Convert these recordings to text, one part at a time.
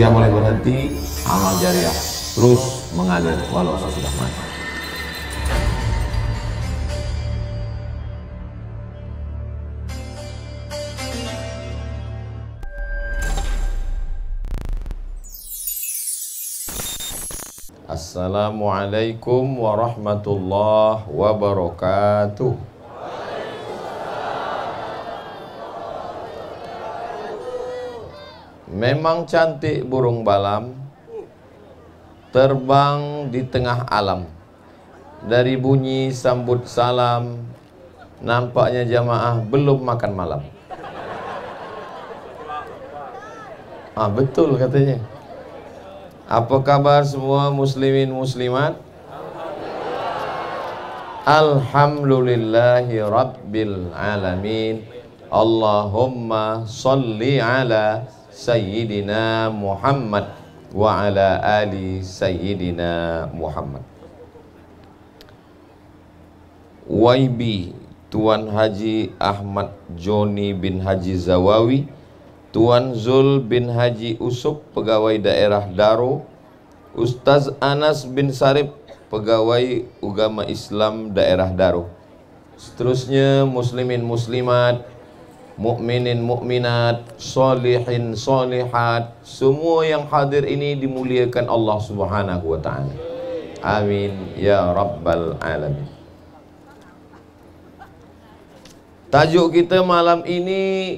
Usia boleh berhenti, amal jariah terus mengalir walau sudah mati. Assalamualaikum warahmatullahi wabarakatuh. Memang cantik burung balam, terbang di tengah alam. Dari bunyi sambut salam, nampaknya jamaah belum makan malam. Betul katanya. Apa kabar semua muslimin muslimat? Alhamdulillahi rabbil alamin. Allahumma salli ala Sayyidina Muhammad wa ala ali Sayyidina Muhammad. YB Tuan Haji Ahmad Joni bin Haji Zawawi, Tuan Zul bin Haji Usuk, pegawai daerah Daro, Ustaz Anas bin Sarip, pegawai Ugama Islam daerah Daro. Seterusnya muslimin muslimat, mukminin mukminat, solihin solihat, semua yang hadir ini dimuliakan Allah Subhanahu wa taala. Amin ya rabbal alamin. Tajuk kita malam ini,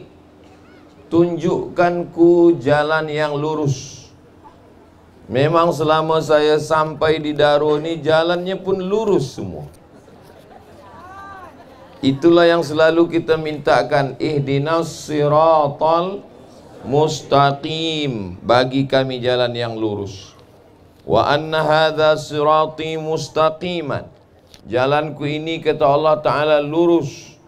tunjukkanku jalan yang lurus. Memang selama saya sampai di Daro ini jalannya pun lurus semua. Itulah yang selalu kita mintakan, ihdinas siratal mustaqim, bagi kami jalan yang lurus. Wa anna hadza sirati mustaqiman, jalanku ini kata Allah Ta'ala lurus.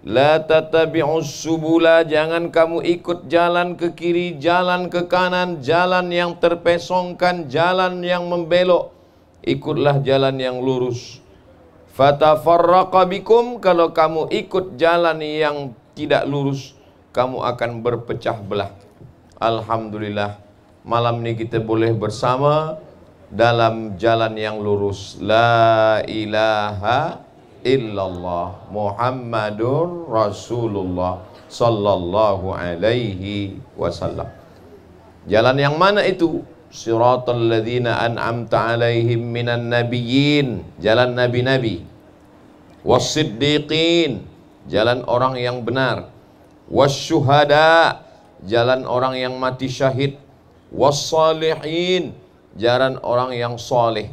La tatabi'us subula, jangan kamu ikut jalan ke kiri, jalan ke kanan, jalan yang terpesongkan, jalan yang membelok. Ikutlah jalan yang lurus. Fatafarraqa bikum, kalau kamu ikut jalan yang tidak lurus, kamu akan berpecah belah. Alhamdulillah, malam ini kita boleh bersama dalam jalan yang lurus. La ilaha illallah Muhammadur Rasulullah sallallahu alaihi wasallam. Jalan yang mana itu? Siratal ladzina an'amta alaihim minan nabiyyin, jalan nabi-nabi. Wassiddiqin, jalan orang yang benar. Wasyuhada, jalan orang yang mati syahid. Wassalihin, jalan orang yang soleh.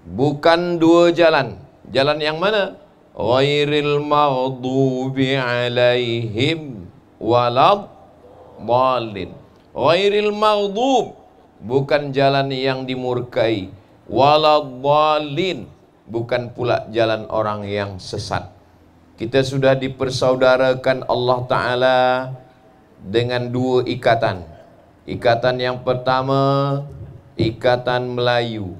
Bukan dua jalan. Jalan yang mana? Ghairil maghdubi alaihim waladhdallin. Ghairil maghdub, bukan jalan yang dimurkai. Waladhdallin, bukan pula jalan orang yang sesat. Kita sudah dipersaudarakan Allah Ta'ala dengan dua ikatan. Ikatan yang pertama, ikatan Melayu.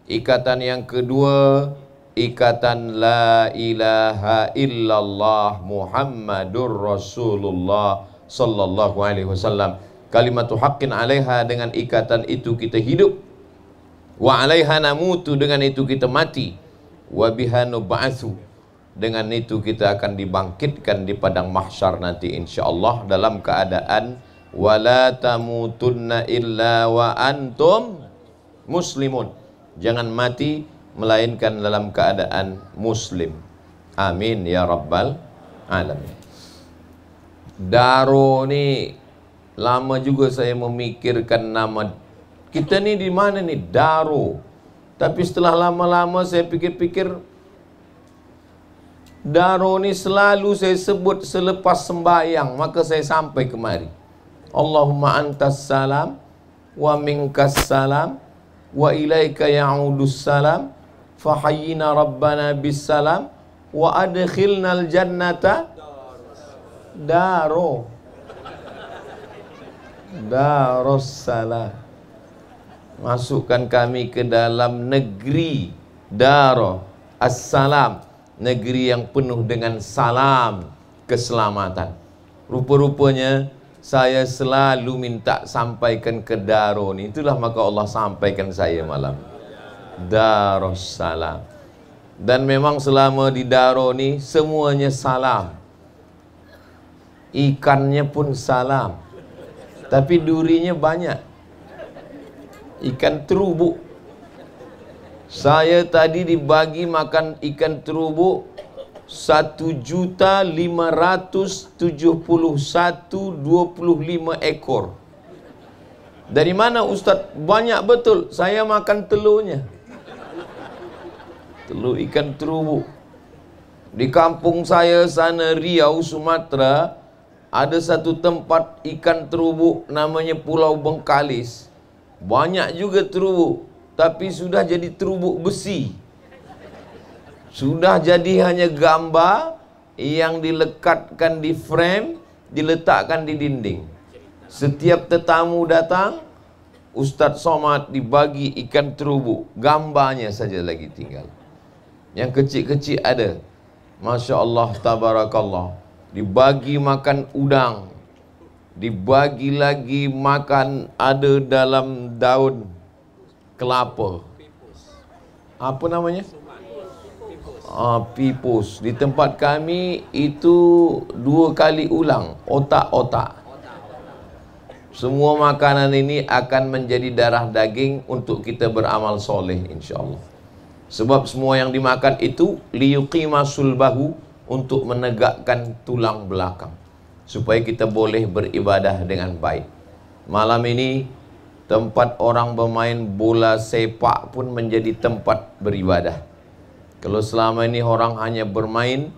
Ikatan yang kedua, ikatan la ilaha illallah Muhammadur Rasulullah sallallahu alaihi wasallam. Kalimatu haqqin alaiha, dengan ikatan itu kita hidup. Wa alaiha namutu, dengan itu kita mati. Wa biha nub'atsu, dengan itu kita akan dibangkitkan di padang mahsyar nanti insyaallah dalam keadaan wala tamutunna illa wa antum muslimun. Jangan mati melainkan dalam keadaan muslim. Amin ya rabbal alamin. Daro ni lama juga saya memikirkan nama kita ni di mana ni, Daro. Tapi setelah lama-lama saya pikir-pikir, Daro ni selalu saya sebut selepas sembahyang, maka saya sampai kemari. Allahumma antas salam wa minkas salam wa ilaika ya'udus salam fahayyina rabbana bis salam wa adkhilnal jannata Daro. Darussalam, masukkan kami ke dalam negeri Daro Assalam, negeri yang penuh dengan salam keselamatan. Rupa-rupanya saya selalu minta sampaikan ke Darun. Itulah maka Allah sampaikan saya malam. Darussalam. Dan memang selama di Darun ni semuanya salam. Ikannya pun salam. Tapi durinya banyak. Ikan terubuk. Saya tadi dibagi makan ikan terubuk 1.571.25 ekor. Dari mana Ustaz? Banyak betul. Saya makan telurnya. Telur ikan terubuk. Di kampung saya sana Riau, Sumatera, ada satu tempat ikan terubuk namanya Pulau Bengkalis. Banyak juga terubuk, tapi sudah jadi terubuk besi. Sudah jadi hanya gambar yang dilekatkan di frame, diletakkan di dinding. Setiap tetamu datang, Ustaz Somad dibagi ikan terubuk, gambarnya saja lagi tinggal. Yang kecil-kecil ada. Masya Allah, tabarakallah. Dibagi makan udang, dibagi lagi makan ada dalam daun kelapa. Apa namanya? Pipus. Di tempat kami itu 2 kali ulang, otak-otak. Semua makanan ini akan menjadi darah daging untuk kita beramal soleh insyaAllah. Sebab semua yang dimakan itu liyuqima sulbahu, untuk menegakkan tulang belakang, supaya kita boleh beribadah dengan baik. Malam ini tempat orang bermain bola sepak pun menjadi tempat beribadah. Kalau selama ini orang hanya bermain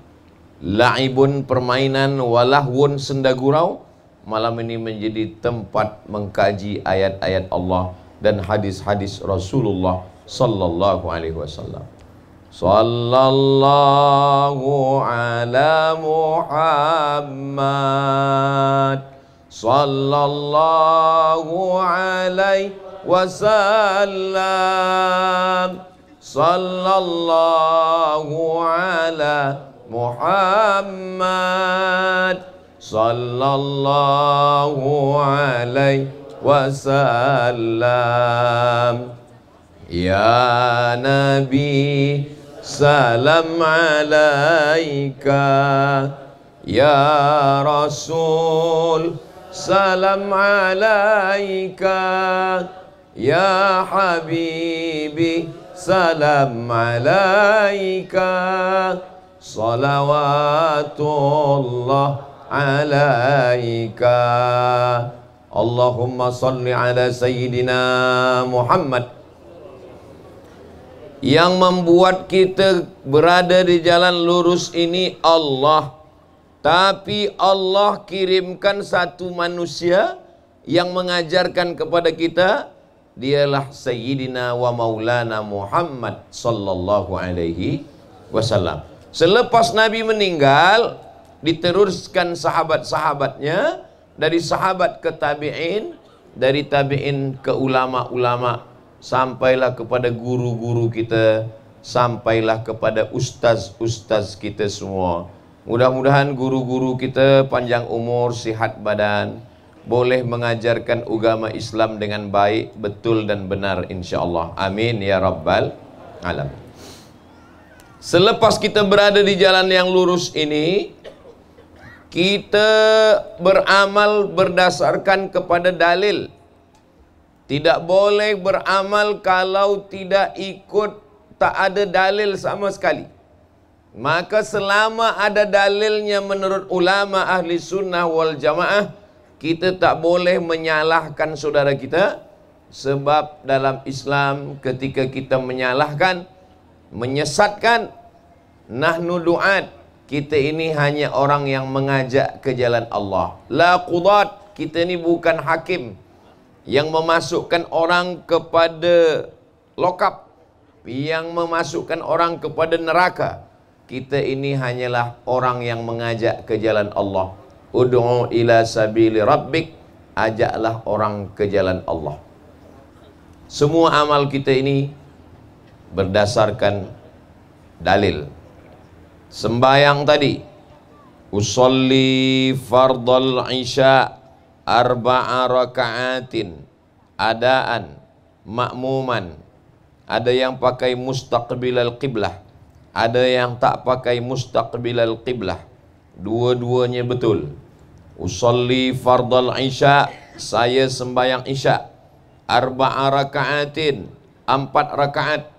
la'ibun, permainan, walahwun, senda gurau, malam ini menjadi tempat mengkaji ayat-ayat Allah dan hadis-hadis Rasulullah sallallahu alaihi wasallam. Sallallahu ala Muhammad sallallahu alaihi wasallam. Sallallahu ala Muhammad sallallahu alaihi wasallam. Ya Nabi, salam alaika. Ya Rasul, salam alaika. Ya Habibi, salam alaika. Salawatullah alaika. Allahumma salli ala Sayyidina Muhammad. Yang membuat kita berada di jalan lurus ini Allah. Tapi Allah kirimkan satu manusia yang mengajarkan kepada kita, dialah Sayyidina wa Maulana Muhammad sallallahu alaihi wasallam. Selepas Nabi meninggal, diteruskan sahabat-sahabatnya, dari sahabat ke tabi'in, dari tabi'in ke ulama-ulama, sampailah kepada guru-guru kita, sampailah kepada ustaz-ustaz kita semua. Mudah-mudahan guru-guru kita panjang umur, sihat badan, boleh mengajarkan agama Islam dengan baik, betul dan benar insyaAllah. Amin ya Rabbal Alamin. Selepas kita berada di jalan yang lurus ini, kita beramal berdasarkan kepada dalil. Tidak boleh beramal kalau tidak ikut, tak ada dalil sama sekali. Maka selama ada dalilnya menurut ulama ahli sunnah wal jamaah, kita tak boleh menyalahkan saudara kita. Sebab dalam Islam ketika kita menyalahkan, menyesatkan, nahnu du'at, kita ini hanya orang yang mengajak ke jalan Allah. La qudat, kita ini bukan hakim yang memasukkan orang kepada lokap, yang memasukkan orang kepada neraka. Kita ini hanyalah orang yang mengajak ke jalan Allah. Ud'u ila sabili rabbik, ajaklah orang ke jalan Allah. Semua amal kita ini berdasarkan dalil. Sembayang tadi, usolli fardal isya arba'a raka'atin, adaan, makmuman. Ada yang pakai mustaqbilal qiblah, ada yang tak pakai mustaqbilal qiblah. Dua-duanya betul. Usolli fardal isya, saya sembahyang isya. Arba'a raka'atin, 4 rakaat.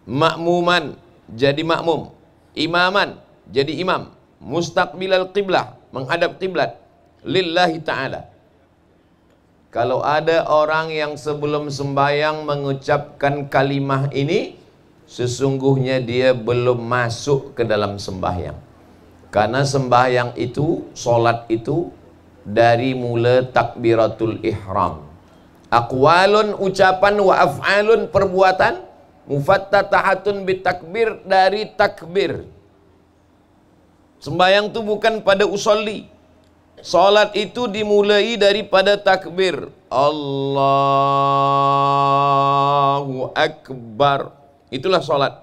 Makmuman, jadi makmum. Imaman, jadi imam. Mustaqbilal qiblah, menghadap qiblat. Lillahi ta'ala. Kalau ada orang yang sebelum sembahyang mengucapkan kalimah ini, sesungguhnya dia belum masuk ke dalam sembahyang. Karena sembahyang itu, solat itu, dari mula takbiratul ihram. Aqwalun, ucapan, wa af'alun, perbuatan, mufattatahatun bitakbir, dari takbir. Sembahyang itu bukan pada usolli. Salat itu dimulai daripada takbir. Allahu Akbar. Itulah salat.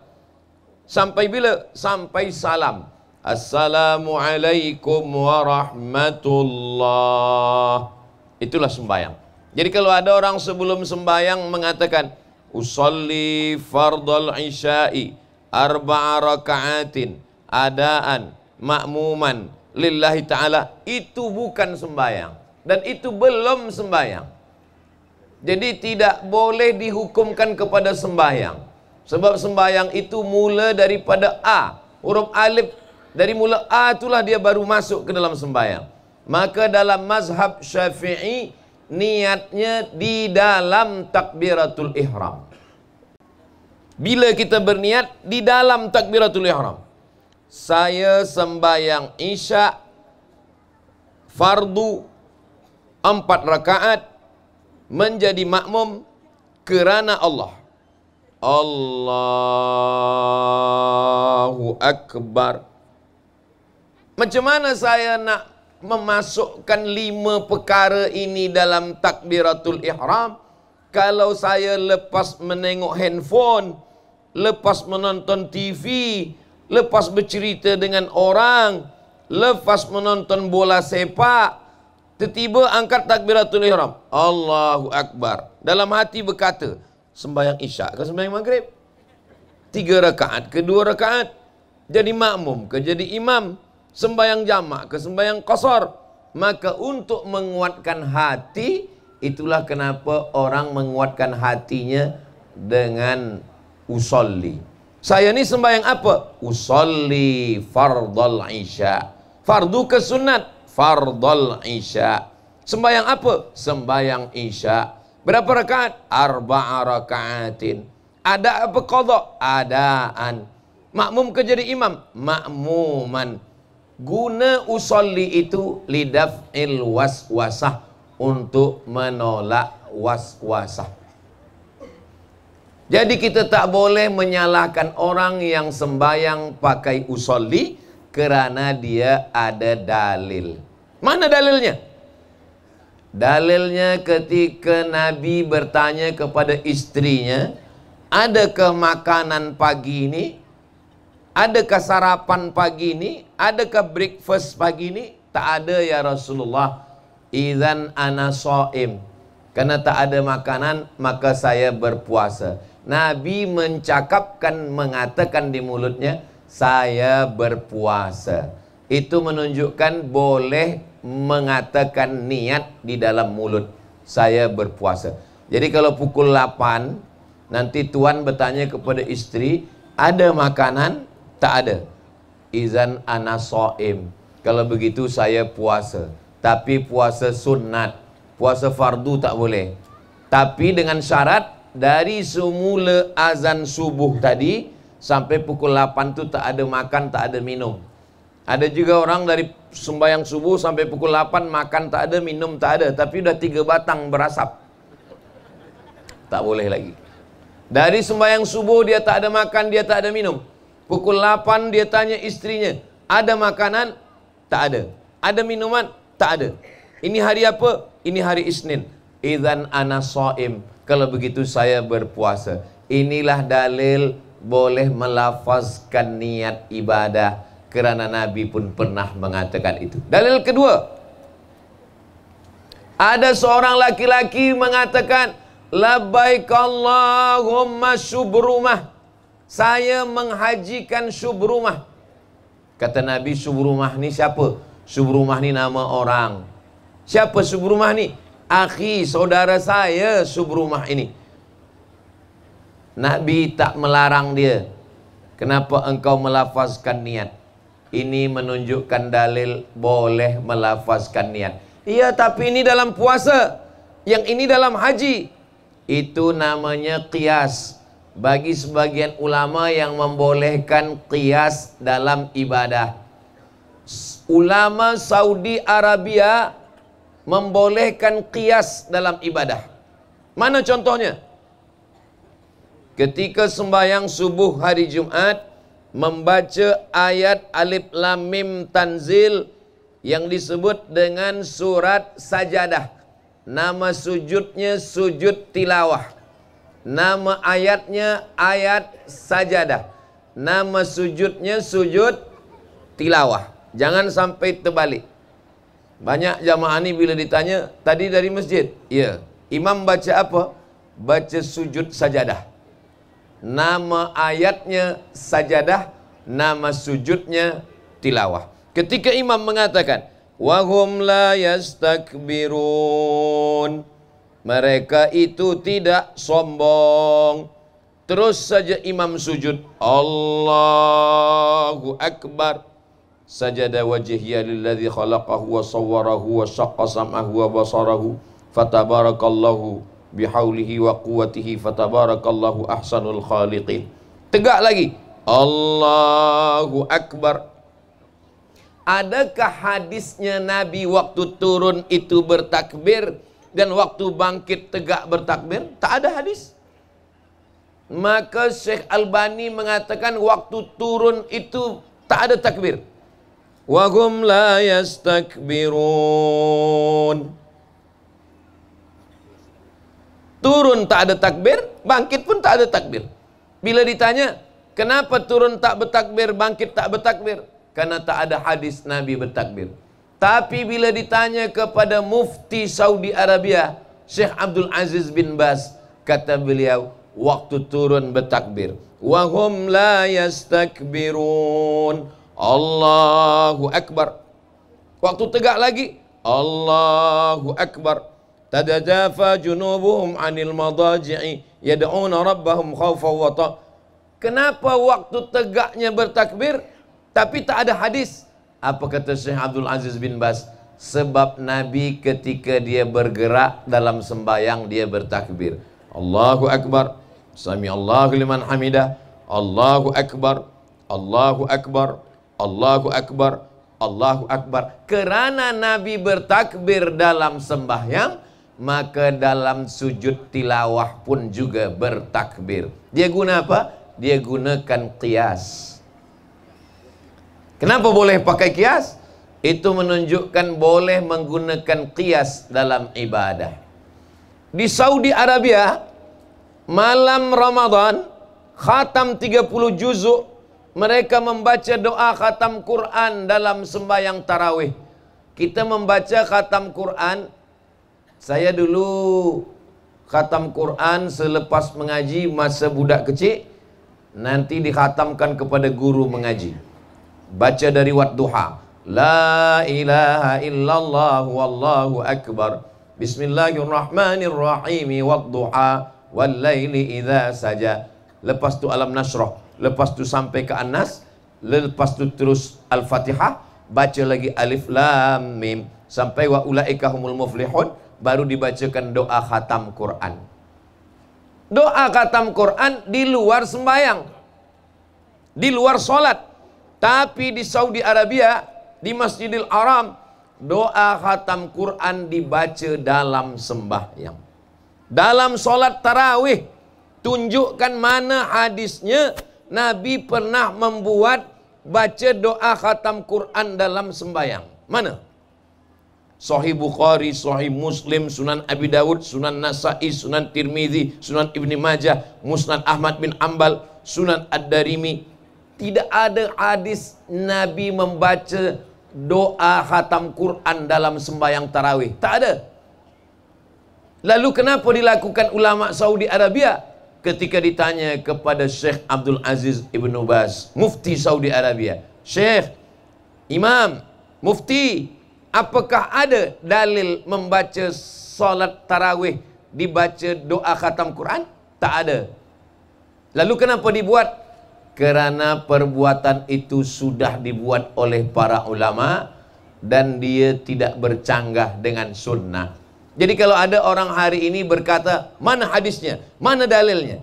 Sampai bila? Sampai salam. Assalamualaikum warahmatullah. Itulah sembahyang. Jadi kalau ada orang sebelum sembahyang mengatakan usolli fardal isya'i arba'a raka'atin adaan makmuman lillahi ta'ala, itu bukan sembahyang dan itu belum sembahyang. Jadi tidak boleh dihukumkan kepada sembahyang, sebab sembahyang itu mula daripada A, huruf alif. Dari mula A itulah dia baru masuk ke dalam sembahyang. Maka dalam mazhab Syafi'i, niatnya di dalam takbiratul ihram. Bila kita berniat di dalam takbiratul ihram, saya sembahyang isya fardu 4 rakaat menjadi makmum kerana Allah. Allahu Akbar. Macam mana saya nak memasukkan 5 perkara ini dalam takbiratul ihram kalau saya lepas menengok handphone, lepas menonton TV, lepas bercerita dengan orang, lepas menonton bola sepak, tiba-tiba angkat takbiratul ihram, Allahu Akbar. Dalam hati berkata, sembahyang isyak ke sembahyang maghrib? 3 rakaat ke 2 rakaat? Jadi makmum ke jadi imam? Sembahyang jamak ke sembahyang qasar? Maka untuk menguatkan hati, itulah kenapa orang menguatkan hatinya dengan usolli. Saya ni sembahyang apa? Usolli fardal isya. Fardu ke sunat? Fardal isya. Sembahyang apa? Sembahyang isya. Berapa rakaat? 4 rakaatin. Ada apa qadha? Adaan. Makmum ke jadi imam? Makmuman. Guna usolli itu lidaf'il waswasah, untuk menolak waswasah. Jadi kita tak boleh menyalahkan orang yang sembahyang pakai usolli kerana dia ada dalil. Mana dalilnya? Dalilnya ketika Nabi bertanya kepada istrinya, adakah makanan pagi ini? Adakah sarapan pagi ini? Adakah breakfast pagi ini? Tak ada ya Rasulullah. Idzan ana shaim. Karena tak ada makanan, maka saya berpuasa. Nabi mengatakan di mulutnya, saya berpuasa. Itu menunjukkan boleh mengatakan niat di dalam mulut, saya berpuasa. Jadi kalau pukul 8, nanti tuan bertanya kepada istri, ada makanan? Tak ada. Izan ana shaim. Kalau begitu saya puasa. Tapi puasa sunat. Puasa fardu tak boleh. Tapi dengan syarat, dari semula azan subuh tadi sampai pukul 8 tu tak ada makan, tak ada minum. Ada juga orang dari sembahyang subuh sampai pukul 8 makan tak ada, minum tak ada, tapi dah 3 batang berasap. Tak boleh lagi. Dari sembahyang subuh dia tak ada makan, dia tak ada minum. Pukul 8 dia tanya istrinya, ada makanan? Tak ada. Ada minuman? Tak ada. Ini hari apa? Ini hari Isnin. Idzan ana shaim. Kalau begitu saya berpuasa. Inilah dalil boleh melafazkan niat ibadah, kerana Nabi pun pernah mengatakan itu. Dalil kedua, Ada seorang laki-laki mengatakan, labbaik Allahumma syubrumah. Saya menghajikan Syubrumah. Kata Nabi, Syubrumah ni siapa? Syubrumah ni nama orang. Siapa Syubrumah ni? Akhi, saudara saya Syubrumah ini. Nabi tak melarang dia. Kenapa engkau melafazkan niat? Ini menunjukkan dalil boleh melafazkan niat. Iya, tapi ini dalam puasa. Yang ini dalam haji. Itu namanya qiyas. Bagi sebagian ulama yang membolehkan qiyas dalam ibadah. Ulama Saudi Arabia membolehkan qiyas dalam ibadah. Mana contohnya? Ketika sembahyang subuh hari Jumat, membaca ayat Alif Lam Mim Tanzil yang disebut dengan surat Sajadah. Nama sujudnya sujud tilawah. Nama ayatnya ayat Sajadah. Nama sujudnya sujud tilawah. Jangan sampai terbalik. Banyak jamaah ni bila ditanya, tadi dari masjid. Ya, imam baca apa? Baca sujud sajadah. Nama ayatnya sajadah, nama sujudnya tilawah. Ketika imam mengatakan, wahum la yastakbirun, mereka itu tidak sombong. Terus saja imam sujud, Allahu Akbar. Sajada wajhiya lilladzi khalaqahu wa sawwarahu wa syaqqa sam'ahu wa basarahu fatabarakallahu bihaulihi wa quwwatihi fatabarakallahu ahsanul khaliqin. Tegak lagi, Allahu Akbar. Adakah hadisnya Nabi waktu turun itu bertakbir dan waktu bangkit tegak bertakbir? Tak ada hadis. Maka Syekh Albani mengatakan waktu turun itu tak ada takbir. Wa hum la yastakbirun. Turun tak ada takbir, bangkit pun tak ada takbir. Bila ditanya, kenapa turun tak bertakbir, bangkit tak bertakbir? Karena tak ada hadis Nabi bertakbir. Tapi bila ditanya kepada Mufti Saudi Arabia, Syekh Abdul Aziz bin Baz, kata beliau, waktu turun bertakbir. Wa hum la yastakbirun. Allahu Akbar. Waktu tegak lagi, Allahu Akbar. Tadajafa junubuhum anil madaji'i yad'una rabbahum khawfan wa ta'. Kenapa waktu tegaknya bertakbir tapi tak ada hadis? Apa kata Syekh Abdul Aziz bin Baz? Sebab Nabi ketika dia bergerak dalam sembahyang dia bertakbir. Allahu Akbar. Sami Allahu liman hamidah. Allahu Akbar. Allahu Akbar. Allahu Akbar. Allahu Akbar. Kerana Nabi bertakbir dalam sembahyang, maka dalam sujud tilawah pun juga bertakbir. Dia guna apa? Dia gunakan qiyas. Kenapa boleh pakai qiyas? Itu menunjukkan boleh menggunakan qiyas dalam ibadah. Di Saudi Arabia, malam Ramadan, khatam 30 juzuk, mereka membaca doa khatam Quran dalam sembahyang tarawih. Kita membaca khatam Quran. Saya dulu khatam Quran selepas mengaji masa budak kecil. Nanti dikhatamkan kepada guru mengaji. Baca dari Wadduha. La ilaha illallah wallahu akbar. Bismillahirrahmanirrahim. Wadduha wal laili idza saja. Lepas tu Alam Nasrah. Lepas tu sampai ke An-Nas. Lepas tu terus Al-Fatihah. Baca lagi Alif Lam Mim. Sampai wa ulaika humul muflihun. Baru dibacakan doa khatam Quran. Doa khatam Quran di luar sembahyang, di luar solat. Tapi di Saudi Arabia, di Masjidil Haram, doa khatam Quran dibaca dalam sembahyang. Dalam solat tarawih, tunjukkan mana hadisnya Nabi pernah membuat baca doa khatam Quran dalam sembahyang. Mana? Sahih Bukhari, Sahih Muslim, Sunan Abi Dawud, Sunan Nasa'i, Sunan Tirmizi, Sunan Ibni Majah, Musnad Ahmad bin Ambal, Sunan Ad-Darimi. Tidak ada hadis Nabi membaca doa khatam Quran dalam sembahyang tarawih. Tak ada. Lalu kenapa dilakukan ulama Saudi Arabia? Ketika ditanya kepada Syekh Abdul Aziz Ibnu Baz, Mufti Saudi Arabia, Syekh, Imam, Mufti, apakah ada dalil membaca solat tarawih dibaca doa khatam Quran? Tak ada. Lalu kenapa dibuat? Kerana perbuatan itu sudah dibuat oleh para ulama dan dia tidak bercanggah dengan sunnah. Jadi kalau ada orang hari ini berkata, mana hadisnya, mana dalilnya?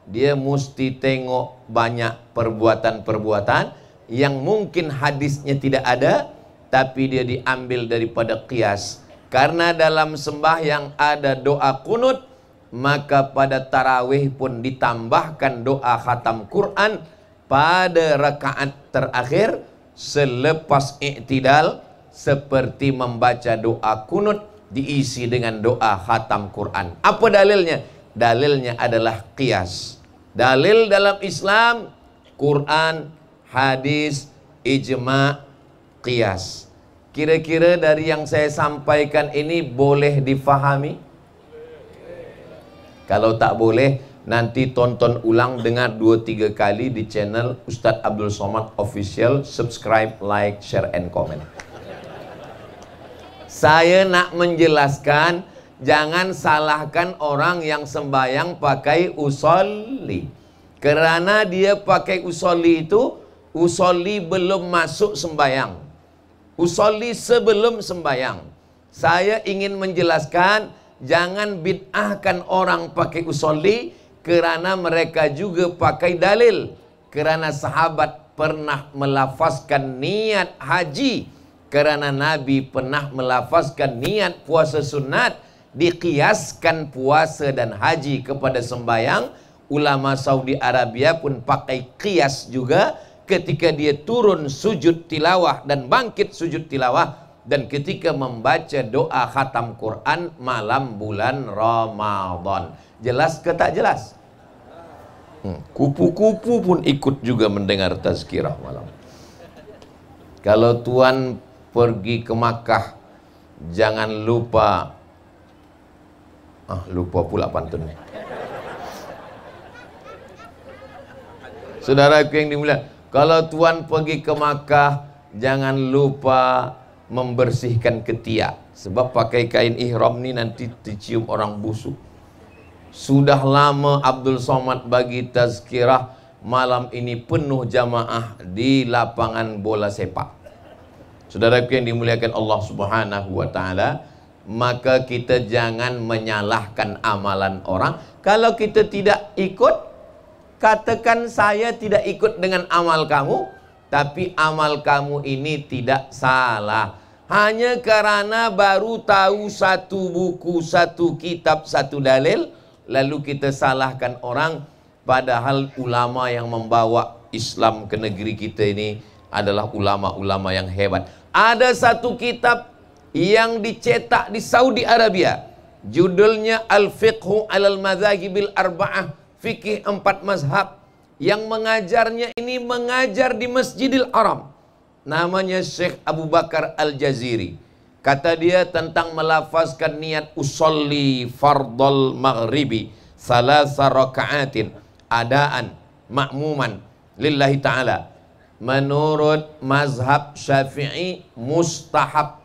Dia mesti tengok banyak perbuatan-perbuatan yang mungkin hadisnya tidak ada, tapi dia diambil daripada qiyas. Karena dalam sembahyang ada doa kunut, maka pada tarawih pun ditambahkan doa khatam Quran pada rakaat terakhir selepas i'tidal, seperti membaca doa kunut diisi dengan doa khatam Quran. Apa dalilnya? Dalilnya adalah qiyas. Dalil dalam Islam, Quran, hadis, ijma', qiyas. Kira-kira dari yang saya sampaikan ini boleh difahami? Kalau tak boleh, nanti tonton ulang, dengar 2-3 kali di channel Ustadz Abdul Somad Official. Subscribe, like, share, and comment. Saya nak menjelaskan, jangan salahkan orang yang sembahyang pakai usolli. Kerana dia pakai usolli itu, usolli belum masuk sembahyang. Usolli sebelum sembahyang. Saya ingin menjelaskan, jangan bid'ahkan orang pakai usolli, kerana mereka juga pakai dalil. Kerana sahabat pernah melafazkan niat haji, kerana Nabi pernah melafazkan niat puasa sunat, dikiaskan puasa dan haji kepada sembahyang. Ulama Saudi Arabia pun pakai qiyas juga ketika dia turun sujud tilawah dan bangkit sujud tilawah, dan ketika membaca doa khatam Quran malam bulan Ramadan. Jelas ke tak jelas? Kupu-kupu pun ikut juga mendengar tazkirah malam. Kalau tuan pergi ke Makkah, jangan lupa, lupa pula pantun. Saudaraku yang dimuliakan, kalau tuan pergi ke Makkah, jangan lupa membersihkan ketiak. Sebab pakai kain ihram ni nanti dicium orang busuk. Sudah lama Abdul Somad bagi tazkirah, malam ini penuh jamaah di lapangan bola sepak. Saudaraku yang dimuliakan Allah Subhanahu wa ta'ala, maka kita jangan menyalahkan amalan orang. Kalau kita tidak ikut, katakan saya tidak ikut dengan amal kamu, tapi amal kamu ini tidak salah. Hanya karena baru tahu satu buku, satu kitab, satu dalil, lalu kita salahkan orang, padahal ulama yang membawa Islam ke negeri kita ini adalah ulama-ulama yang hebat. Ada satu kitab yang dicetak di Saudi Arabia, judulnya Al-Fiqhu Alal Madzahibil Arba'ah, fikih 4 mazhab. Yang mengajarnya ini mengajar di Masjidil Haram. Namanya Syekh Abu Bakar Al-Jaziri. Kata dia tentang melafazkan niat usolli fardal maghribi salasa raka'atin adaan ma'muman lillahi ta'ala. Menurut mazhab Syafi'i mustahab,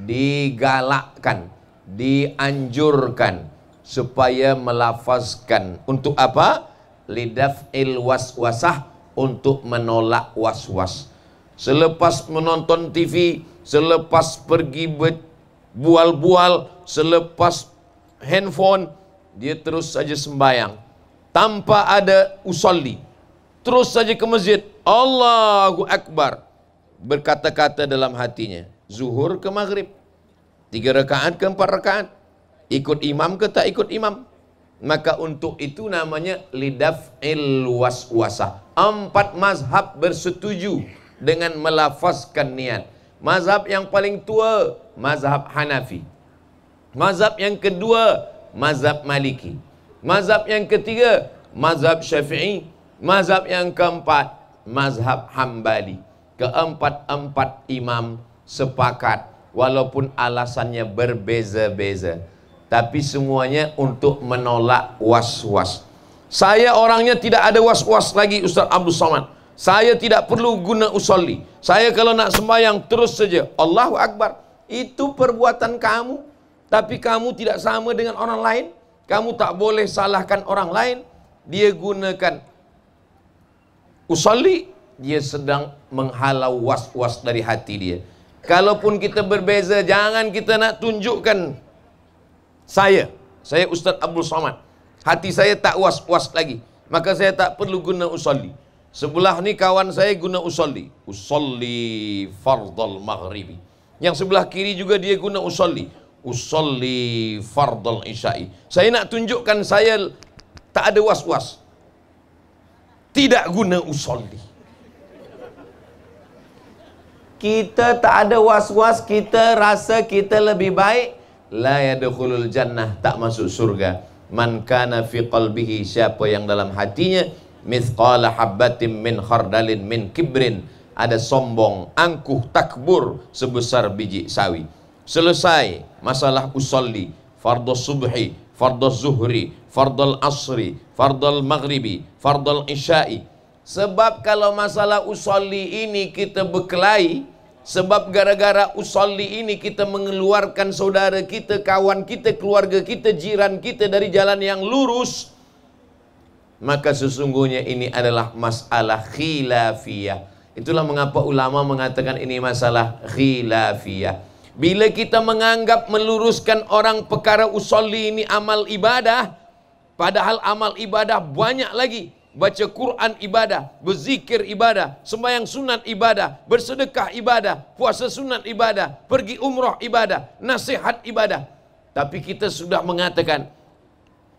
digalakkan, dianjurkan supaya melafazkan. Untuk apa? Lidaf'il waswasah, untuk menolak waswas. Selepas menonton TV, selepas pergi bual-bual, selepas handphone, dia terus saja sembahyang tanpa ada usolli. Terus saja ke masjid, Allahu Akbar, berkata-kata dalam hatinya, zuhur ke maghrib, 3 rakaat ke 4 rakaat, ikut imam ke tak ikut imam. Maka untuk itu namanya lidaf'il waswasah. 4 mazhab bersetuju dengan melafazkan niat. Mazhab yang paling tua, mazhab Hanafi. Mazhab yang kedua, mazhab Maliki. Mazhab yang ketiga, mazhab Syafi'i. Mazhab yang keempat, mazhab Hambali. Keempat-empat imam sepakat, walaupun alasannya berbeza-beza. tapi semuanya untuk menolak was-was. Saya orangnya tidak ada was-was lagi Ustaz Abdul Somad. Saya tidak perlu guna usolli. Saya kalau nak sembahyang terus saja Allahu Akbar. Itu perbuatan kamu, tapi kamu tidak sama dengan orang lain. Kamu tak boleh salahkan orang lain. Dia gunakan usolli, dia sedang menghalau was-was dari hati dia. Kalaupun kita berbeza, jangan kita nak tunjukkan saya Ustaz Abdul Somad, hati saya tak was-was lagi, maka saya tak perlu guna usolli. Sebelah ni kawan saya guna usolli fardal maghribi. Yang sebelah kiri juga dia guna usolli fardal isya'i. Saya nak tunjukkan saya tak ada was-was, tidak guna usolli. Kita tak ada was-was, kita rasa kita lebih baik. La yadkhulul jannah, tak masuk surga. Man kana fi qalbihi, siapa yang dalam hatinya mithqala habbatin min khardalin min kibrin, ada sombong, angkuh, takbur sebesar biji sawi. Selesai masalah usolli, fardhu subhi, fardhu zuhri, fardhu asri, fardhu maghribi, fardhu isya'i. Sebab kalau masalah usolli ini kita berkelahi, sebab gara-gara usolli ini kita mengeluarkan saudara kita, kawan kita, keluarga kita, jiran kita dari jalan yang lurus, maka sesungguhnya ini adalah masalah khilafiyah. Itulah mengapa ulama mengatakan ini masalah khilafiyah. Bila kita menganggap meluruskan orang perkara usolli ini amal ibadah, padahal amal ibadah banyak lagi. Baca Quran ibadah, berzikir ibadah, sembahyang sunat ibadah, bersedekah ibadah, puasa sunat ibadah, pergi umrah ibadah, nasihat ibadah. Tapi kita sudah mengatakan,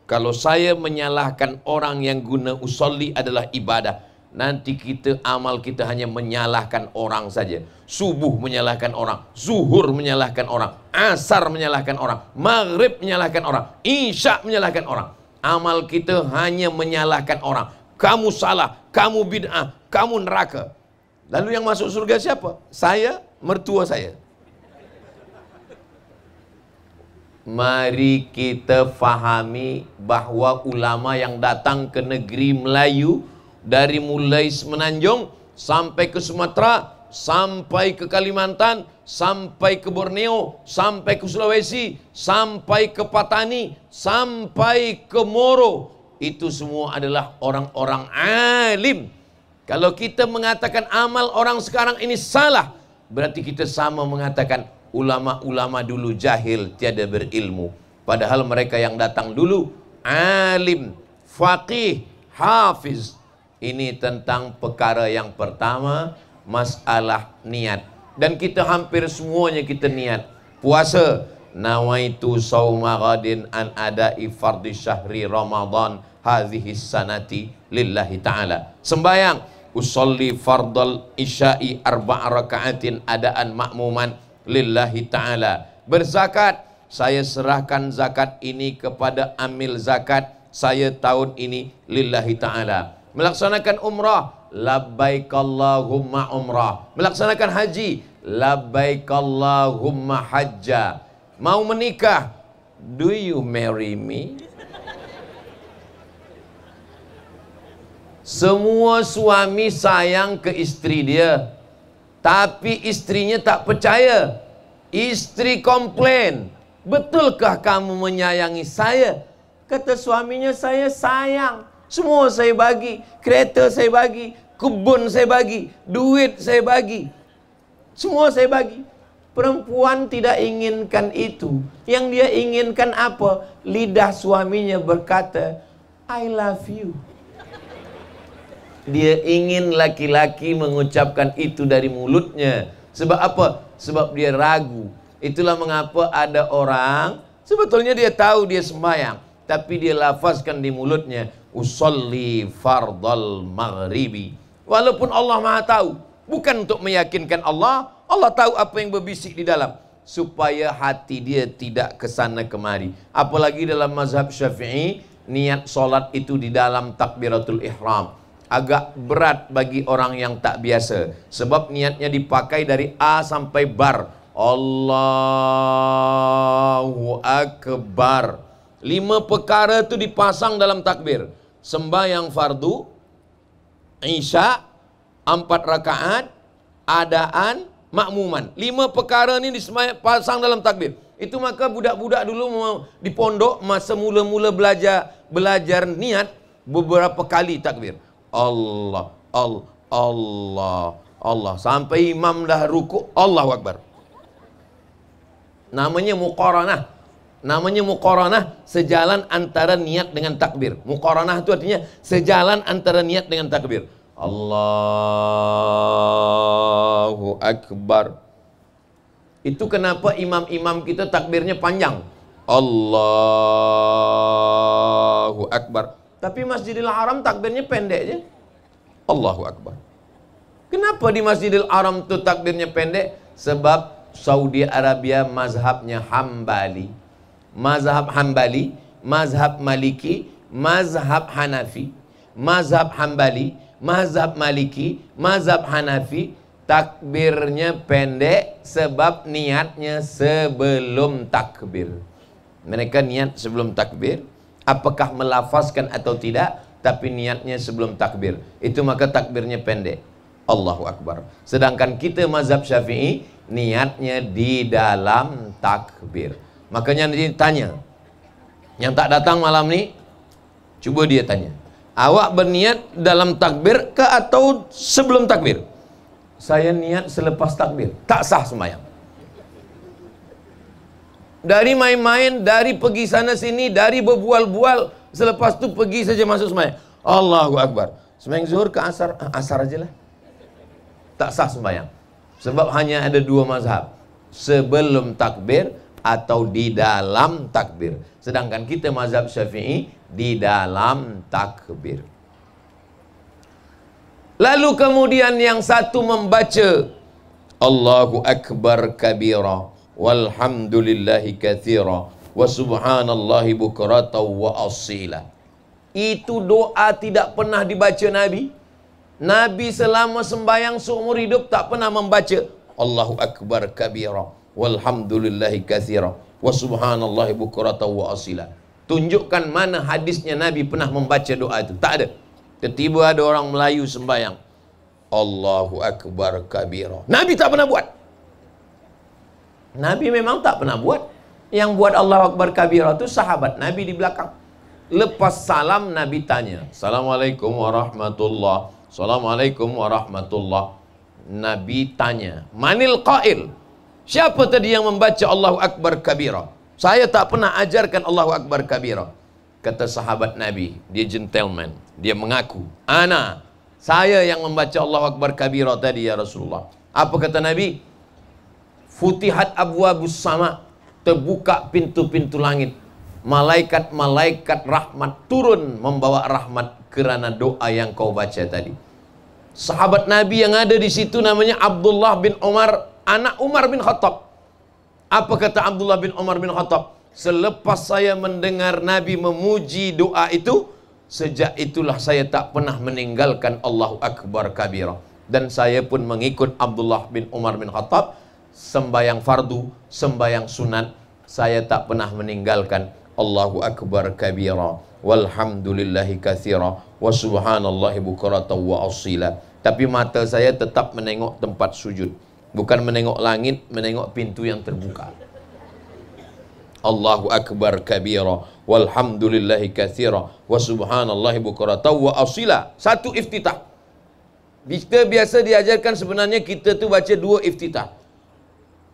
kalau saya menyalahkan orang yang guna usolli adalah ibadah, nanti kita amal kita hanya menyalahkan orang saja. Subuh menyalahkan orang, zuhur menyalahkan orang, asar menyalahkan orang, maghrib menyalahkan orang, isya menyalahkan orang. Amal kita hanya menyalahkan orang. Kamu salah, kamu bid'ah, kamu neraka. Lalu yang masuk surga siapa? Saya, mertua saya. Mari kita fahami bahwa ulama yang datang ke negeri Melayu, dari mulai Semenanjung sampai ke Sumatera, sampai ke Kalimantan, sampai ke Borneo, sampai ke Sulawesi, sampai ke Patani, sampai ke Moro, itu semua adalah orang-orang alim. Kalau kita mengatakan amal orang sekarang ini salah, berarti kita sama mengatakan ulama-ulama dulu jahil, tiada berilmu. Padahal mereka yang datang dulu alim, faqih, hafiz. Ini tentang perkara yang pertama, masalah niat. Dan kita hampir semuanya kita niat. Puasa, nawaitu sauma ghadin an ada'i fardhi syahri Ramadan hadhihi sanati lillahi ta'ala. Sembayang, usolli fardal isya'i arba'a raka'atin adaan ma'muman lillahi ta'ala. Berzakat, saya serahkan zakat ini kepada amil zakat saya tahun ini lillahi ta'ala. Melaksanakan umrah, labbaik Allahumma umrah. Melaksanakan haji, labbaik Allahumma hajja. Mau menikah, do you marry me? Semua suami sayang ke istri dia, tapi istrinya tak percaya. Istri komplain, betulkah kamu menyayangi saya? Kata suaminya, saya sayang, semua saya bagi, kereta saya bagi, kebun saya bagi, duit saya bagi, semua saya bagi. Perempuan tidak inginkan itu. Yang dia inginkan apa? Lidah suaminya berkata, I love you. Dia ingin laki-laki mengucapkan itu dari mulutnya. Sebab apa? Sebab dia ragu. Itulah mengapa ada orang, sebetulnya dia tahu dia sembahyang, tapi dia lafazkan di mulutnya, usolli fardal maghribi. Walaupun Allah Maha tahu, bukan untuk meyakinkan Allah. Allah tahu apa yang berbisik di dalam, supaya hati dia tidak kesana kemari. Apalagi dalam mazhab Syafi'i, niat solat itu di dalam takbiratul ihram. Agak berat bagi orang yang tak biasa, sebab niatnya dipakai dari A sampai bar, Allahu Akbar. 5 perkara itu dipasang dalam takbir. Sembahyang fardu, Isya, 4 rakaat, adaan, makmuman. 5 perkara ini dipasang dalam takbir. Itu maka budak-budak dulu di pondok masa mula-mula belajar niat beberapa kali takbir. Allah, Allah. Sampai imam dah ruku, Allahu Akbar. Namanya muqaranah, sejalan antara niat dengan takbir. Muqaranah itu artinya sejalan antara niat dengan takbir. Allahu Akbar. Itu kenapa imam-imam kita takbirnya panjang. Allahu Akbar. Tapi Masjidil Haram takbirnya pendek je. Allahu Akbar. Kenapa di Masjidil Haram itu takbirnya pendek? Sebab Saudi Arabia mazhabnya Hambali. Mazhab Hambali, mazhab Maliki, mazhab Hanafi. Mazhab Hambali, mazhab Maliki, mazhab Hanafi, takbirnya pendek sebab niatnya sebelum takbir. Mereka niat sebelum takbir, apakah melafazkan atau tidak, tapi niatnya sebelum takbir. Itu maka takbirnya pendek. Allahu Akbar. Sedangkan kita mazhab Syafi'i, niatnya di dalam takbir. Makanya dia tanya, yang tak datang malam ni, cuba dia tanya, awak berniat dalam takbir ke atau sebelum takbir? Saya niat selepas takbir. Tak sah sembahyang. Dari main-main, dari pergi sana sini, dari berbual-bual, selepas tu pergi saja masuk sembahyang. Allahu Akbar. Sembahyang zuhur ke asar, asar aja lah. Tak sah sembahyang. Sebab hanya ada 2 mazhab, sebelum takbir atau di dalam takbir. Sedangkan kita mazhab Syafi'i di dalam takbir. Lalu kemudian yang satu membaca Allahu Akbar kabira walhamdulillahi katsira wa subhanallahi bukratan wa asila. Itu doa tidak pernah dibaca Nabi. Nabi selama sembahyang seumur hidup tak pernah membaca Allahu Akbar kabira walhamdulillahi katsira wa subhanallahi bukratan wa asila. Tunjukkan mana hadisnya Nabi pernah membaca doa itu. Tak ada. Tiba-tiba ada orang Melayu sembahyang Allahu Akbar kabira. Nabi tak pernah buat. Nabi memang tak pernah buat. Yang buat Allahu Akbar kabira itu sahabat Nabi di belakang. Lepas salam Nabi tanya, Assalamualaikum warahmatullah. Assalamualaikum warahmatullah. Nabi tanya, manil qail? Siapa tadi yang membaca Allahu Akbar kabira? Saya tak pernah ajarkan Allahu Akbar kabira. Kata sahabat Nabi, dia gentleman, dia mengaku, ana, saya yang membaca Allahu Akbar kabira tadi ya Rasulullah. Apa kata Nabi? Futihat abwabus sama, terbuka pintu-pintu langit. Malaikat-malaikat rahmat turun membawa rahmat kerana doa yang kau baca tadi. Sahabat Nabi yang ada di situ namanya Abdullah bin Umar, anak Umar bin Khattab. Apa kata Abdullah bin Umar bin Khattab? Selepas saya mendengar Nabi memuji doa itu, sejak itulah saya tak pernah meninggalkan Allahu Akbar kabira. Dan saya pun mengikut Abdullah bin Umar bin Khattab, sembahyang fardu, sembahyang sunat, saya tak pernah meninggalkan Allahu Akbar kabira walhamdulillahi katsira wa subhanallahi bukratan wa asila. Tapi mata saya tetap menengok tempat sujud, bukan menengok langit, menengok pintu yang terbuka. Allahu Akbar kabira walhamdulillahi katsira wa subhanallahi bukratan wa asila. Satu iftitah. Kita biasa diajarkan sebenarnya kita tu baca 2 iftitah.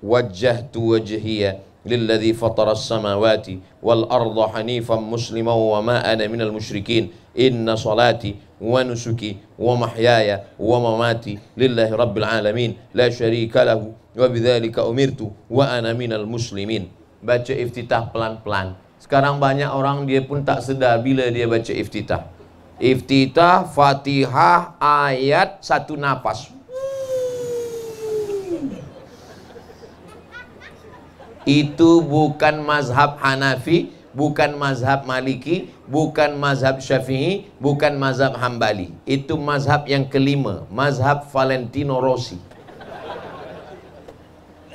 Wajjahtu wajhiya lilladzi fatara as-samawati wal arda hanifan musliman wa ma ana minal musyrikin. Inna salati wa nusuki wa mahyaya wa mamati lillahi rabbil alamin la syarika lahu wa bidzalika umirtu wa ana minal muslimin. Baca iftitah pelan-pelan. Sekarang banyak orang dia pun tak sedar bila dia baca iftitah. Iftitah, Fatihah, ayat, satu nafas. Itu bukan mazhab Hanafi, bukan mazhab Maliki, bukan mazhab Syafi'i, bukan mazhab Hambali. Itu mazhab yang kelima, mazhab Valentino Rossi.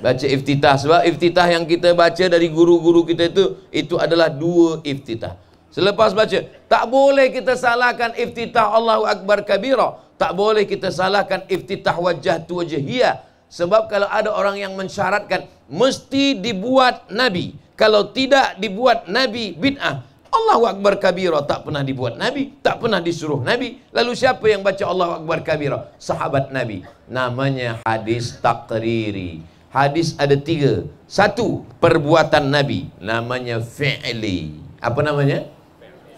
Baca iftitah. Sebab iftitah yang kita baca dari guru-guru kita itu adalah 2 iftitah. Selepas baca, tak boleh kita salahkan iftitah Allahu Akbar kabira. Tak boleh kita salahkan iftitah wajhatu wajhiyah. Sebab kalau ada orang yang mensyaratkan mesti dibuat Nabi, kalau tidak dibuat Nabi bid'ah. Allahu Akbar kabira tak pernah dibuat Nabi, tak pernah disuruh Nabi. Lalu siapa yang baca Allahu Akbar kabira? Sahabat Nabi. Namanya hadis takriri. Hadis ada 3. 1, perbuatan Nabi, namanya fi'li. Apa namanya?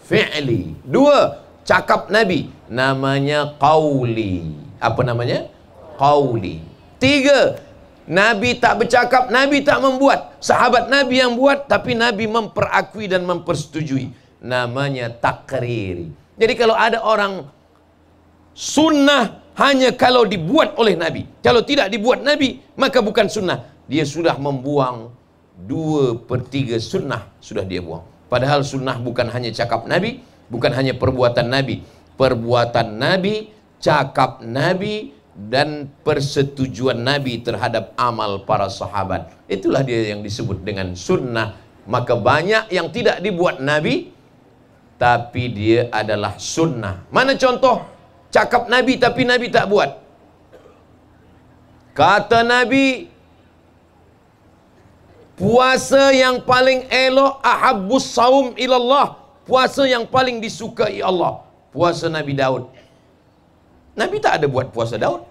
Fi'li. 2, cakap Nabi, namanya qauli. Apa namanya? Qauli. 3, Nabi tak bercakap, Nabi tak membuat. Sahabat Nabi yang buat, tapi Nabi memperakui dan mempersetujui. Namanya takriri. Jadi kalau ada orang sunnah hanya kalau dibuat oleh Nabi, kalau tidak dibuat Nabi, maka bukan sunnah. Dia sudah membuang 2/3 sunnah, sudah dia buang. Padahal sunnah bukan hanya cakap Nabi, bukan hanya perbuatan Nabi. Perbuatan Nabi, cakap Nabi, dan persetujuan Nabi terhadap amal para sahabat. Itulah dia yang disebut dengan sunnah. Maka banyak yang tidak dibuat Nabi, tapi dia adalah sunnah. Mana contoh cakap Nabi tapi Nabi tak buat? Kata Nabi, puasa yang paling elok, ahabbus saum ilallah, puasa yang paling disukai Allah, puasa Nabi Daud. Nabi tak ada buat puasa Daud.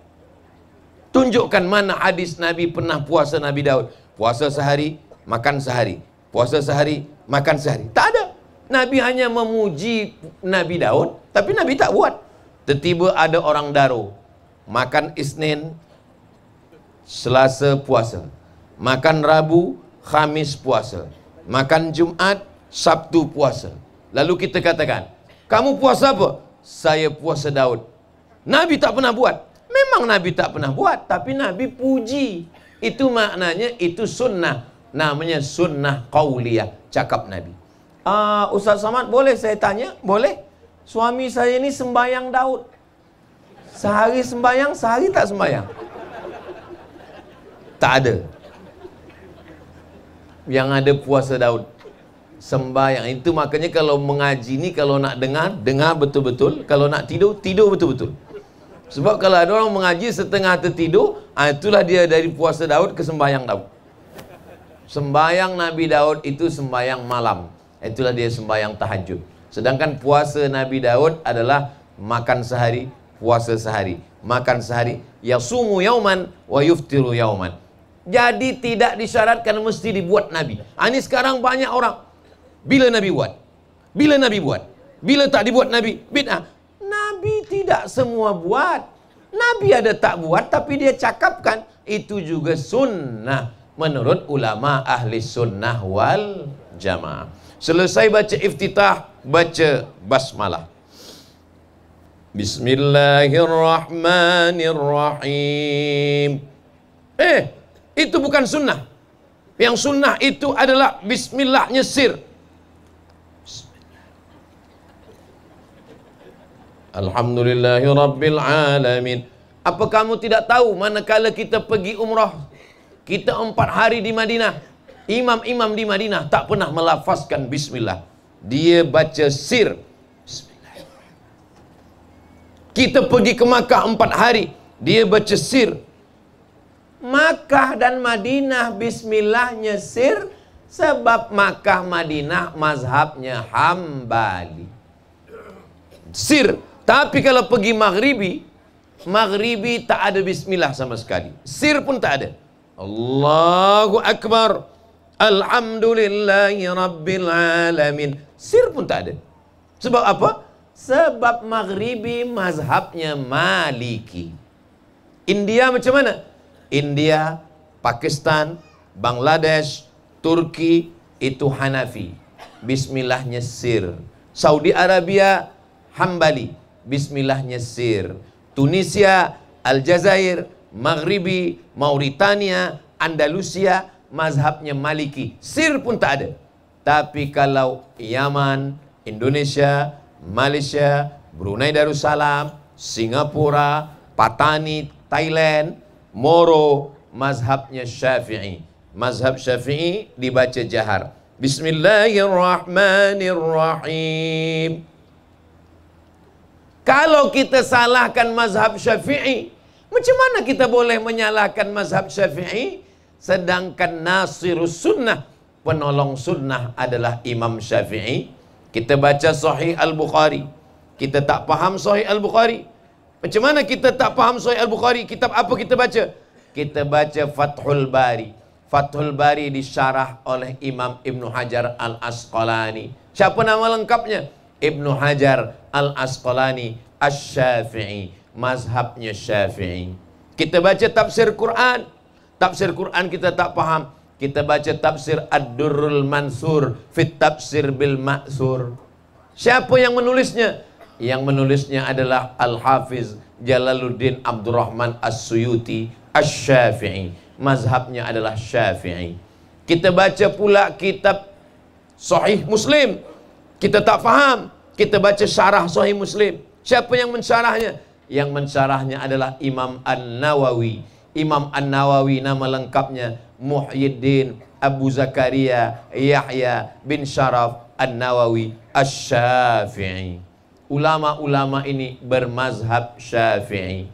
Tunjukkan mana hadis Nabi pernah puasa Nabi Daud. Puasa sehari, makan sehari. Puasa sehari, makan sehari. Tak ada. Nabi hanya memuji Nabi Daud, tapi Nabi tak buat. Tiba-tiba ada orang daro, makan Isnin, Selasa puasa, makan Rabu, Khamis puasa, makan Jumat, Sabtu puasa. Lalu kita katakan, kamu puasa apa? Saya puasa Daud. Nabi tak pernah buat. Memang Nabi tak pernah buat, tapi Nabi puji. Itu maknanya, itu sunnah. Namanya sunnah qauliyah, cakap Nabi. Ustaz Samad, boleh saya tanya? Boleh. Suami saya ini sembayang Daud. Sehari sembayang, sehari tak sembayang. Tak ada. Yang ada puasa Daud. Sembayang. Itu makanya kalau mengaji ni, kalau nak dengar, dengar betul-betul. Kalau nak tidur, tidur betul-betul. Sebab kalau ada orang mengaji setengah tertidur, itulah dia dari puasa Daud ke sembayang Daud. Sembayang Nabi Daud itu sembayang malam. Itulah dia sembayang tahajud. Sedangkan puasa Nabi Daud adalah makan sehari, puasa sehari. Makan sehari, yasumu yauman wa yuftiru yauman. Jadi tidak disyaratkan mesti dibuat Nabi. Ini sekarang banyak orang, bila Nabi buat? Bila Nabi buat? Bila tak dibuat Nabi? Bid'ah. Nabi tidak semua buat. Nabi ada tak buat, tapi dia cakapkan. Itu juga sunnah menurut ulama ahli sunnah wal jamaah. Selesai baca iftitah, baca basmalah. Bismillahirrahmanirrahim. Itu bukan sunnah. Yang sunnah itu adalah bismillahnya sir. Alhamdulillahi Rabbil Alamin. Apa kamu tidak tahu manakala kita pergi umrah, kita 4 hari di Madinah, imam-imam di Madinah tak pernah melafazkan bismillah. Dia baca sir. Kita pergi ke Makkah 4 hari, dia baca sir. Makkah dan Madinah bismillahnya sir, sebab Makkah Madinah mazhabnya Hambali. Sir. Tapi kalau pergi Maghribi, Maghribi tak ada bismillah sama sekali. Sir pun tak ada. Allahu Akbar, Alhamdulillahi Rabbil Alamin. Sir pun tak ada. Sebab apa? Sebab Maghribi mazhabnya Maliki. India macam mana? India, Pakistan, Bangladesh, Turki itu Hanafi. Bismillahnya sir. Saudi Arabia Hambali. Bismillahnya sir. Tunisia, Aljazair, Maghribi, Mauritania, Andalusia, mazhabnya Maliki. Sir pun tak ada. Tapi kalau Yaman, Indonesia, Malaysia, Brunei Darussalam, Singapura, Patani, Thailand, Moro, mazhabnya Syafi'i. Mazhab Syafi'i dibaca jahar. Bismillahirrahmanirrahim. Kalau kita salahkan mazhab Syafi'i, macam mana kita boleh menyalahkan mazhab Syafi'i? Sedangkan Nasirus Sunnah, penolong sunnah adalah Imam Syafi'i. Kita baca Sahih Al-Bukhari, kita tak faham Sahih Al-Bukhari. Macam mana kita tak faham Sahih Al-Bukhari? Kitab apa kita baca? Kita baca Fathul Bari. Fathul Bari disyarah oleh Imam Ibnu Hajar Al-Asqalani. Siapa nama lengkapnya? Ibnu Hajar Al-Asqalani Asy-Syafi'i, mazhabnya Syafi'i. Kita baca tafsir Quran. Tafsir Quran kita tak faham, kita baca tafsir Ad-Durrul Mansur fit Tafsir bil Ma'sur. Siapa yang menulisnya? Yang menulisnya adalah Al-Hafiz Jalaluddin Abdurrahman As-Suyuti Asy-Syafi'i. Mazhabnya adalah Syafi'i. Kita baca pula kitab Sahih Muslim, kita tak faham, kita baca syarah Sahih Muslim. Siapa yang mensyarahnya? Yang mensyarahnya adalah Imam An-Nawawi. Imam An-Nawawi nama lengkapnya Muhyiddin Abu Zakaria Yahya bin Syaraf An-Nawawi Asy-Syafi'i. Ulama-ulama ini bermazhab Syafi'i.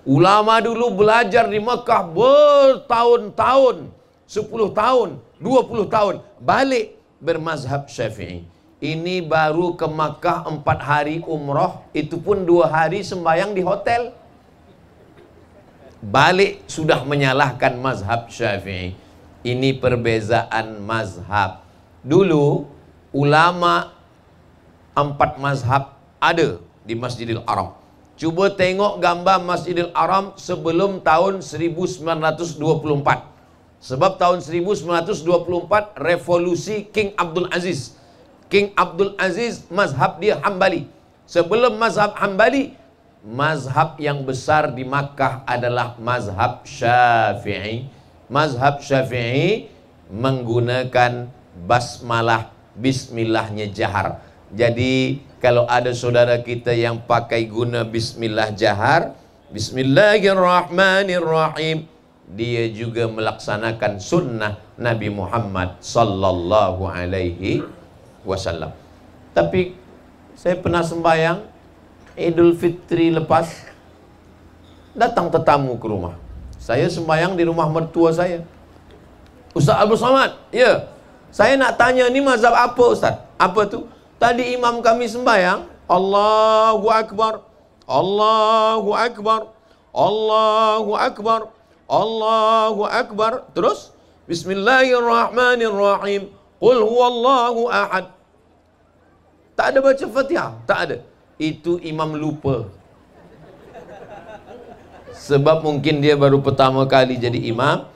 Ulama dulu belajar di Mekah bertahun-tahun, 10 tahun, 20 tahun, balik bermazhab Syafi'i. Ini baru ke Makkah 4 hari umroh, itu pun 2 hari sembahyang di hotel. Balik sudah menyalahkan mazhab Syafi'i. Ini perbezaan mazhab. Dulu ulama 4 mazhab ada di Masjidil Haram. Cuba tengok gambar Masjidil Haram sebelum tahun 1924. Sebab tahun 1924 revolusi King Abdul Aziz. King Abdul Aziz mazhab dia Hambali. Sebelum mazhab Hambali, mazhab yang besar di Makkah adalah mazhab Syafi'i. Mazhab Syafi'i menggunakan basmalah, bismillahnya jahar. Jadi kalau ada saudara kita yang pakai guna bismillah jahar, Bismillahirrahmanirrahim, dia juga melaksanakan sunnah Nabi Muhammad sallallahu alaihi wasallam. Tapi saya pernah sembahyang Idul Fitri lepas, datang tetamu ke rumah. Saya sembahyang di rumah mertua saya. Ustaz Abdul Somad, ya, saya nak tanya ni mazhab apa Ustaz? Apa tu? Tadi imam kami sembahyang, Allahu Akbar, Allahu Akbar, Allahu Akbar, Allahu Akbar. Terus Bismillahirrahmanirrahim, Qul huwallahu ahad. Tak ada baca Fatihah, tak ada. Itu imam lupa. Sebab mungkin dia baru pertama kali jadi imam,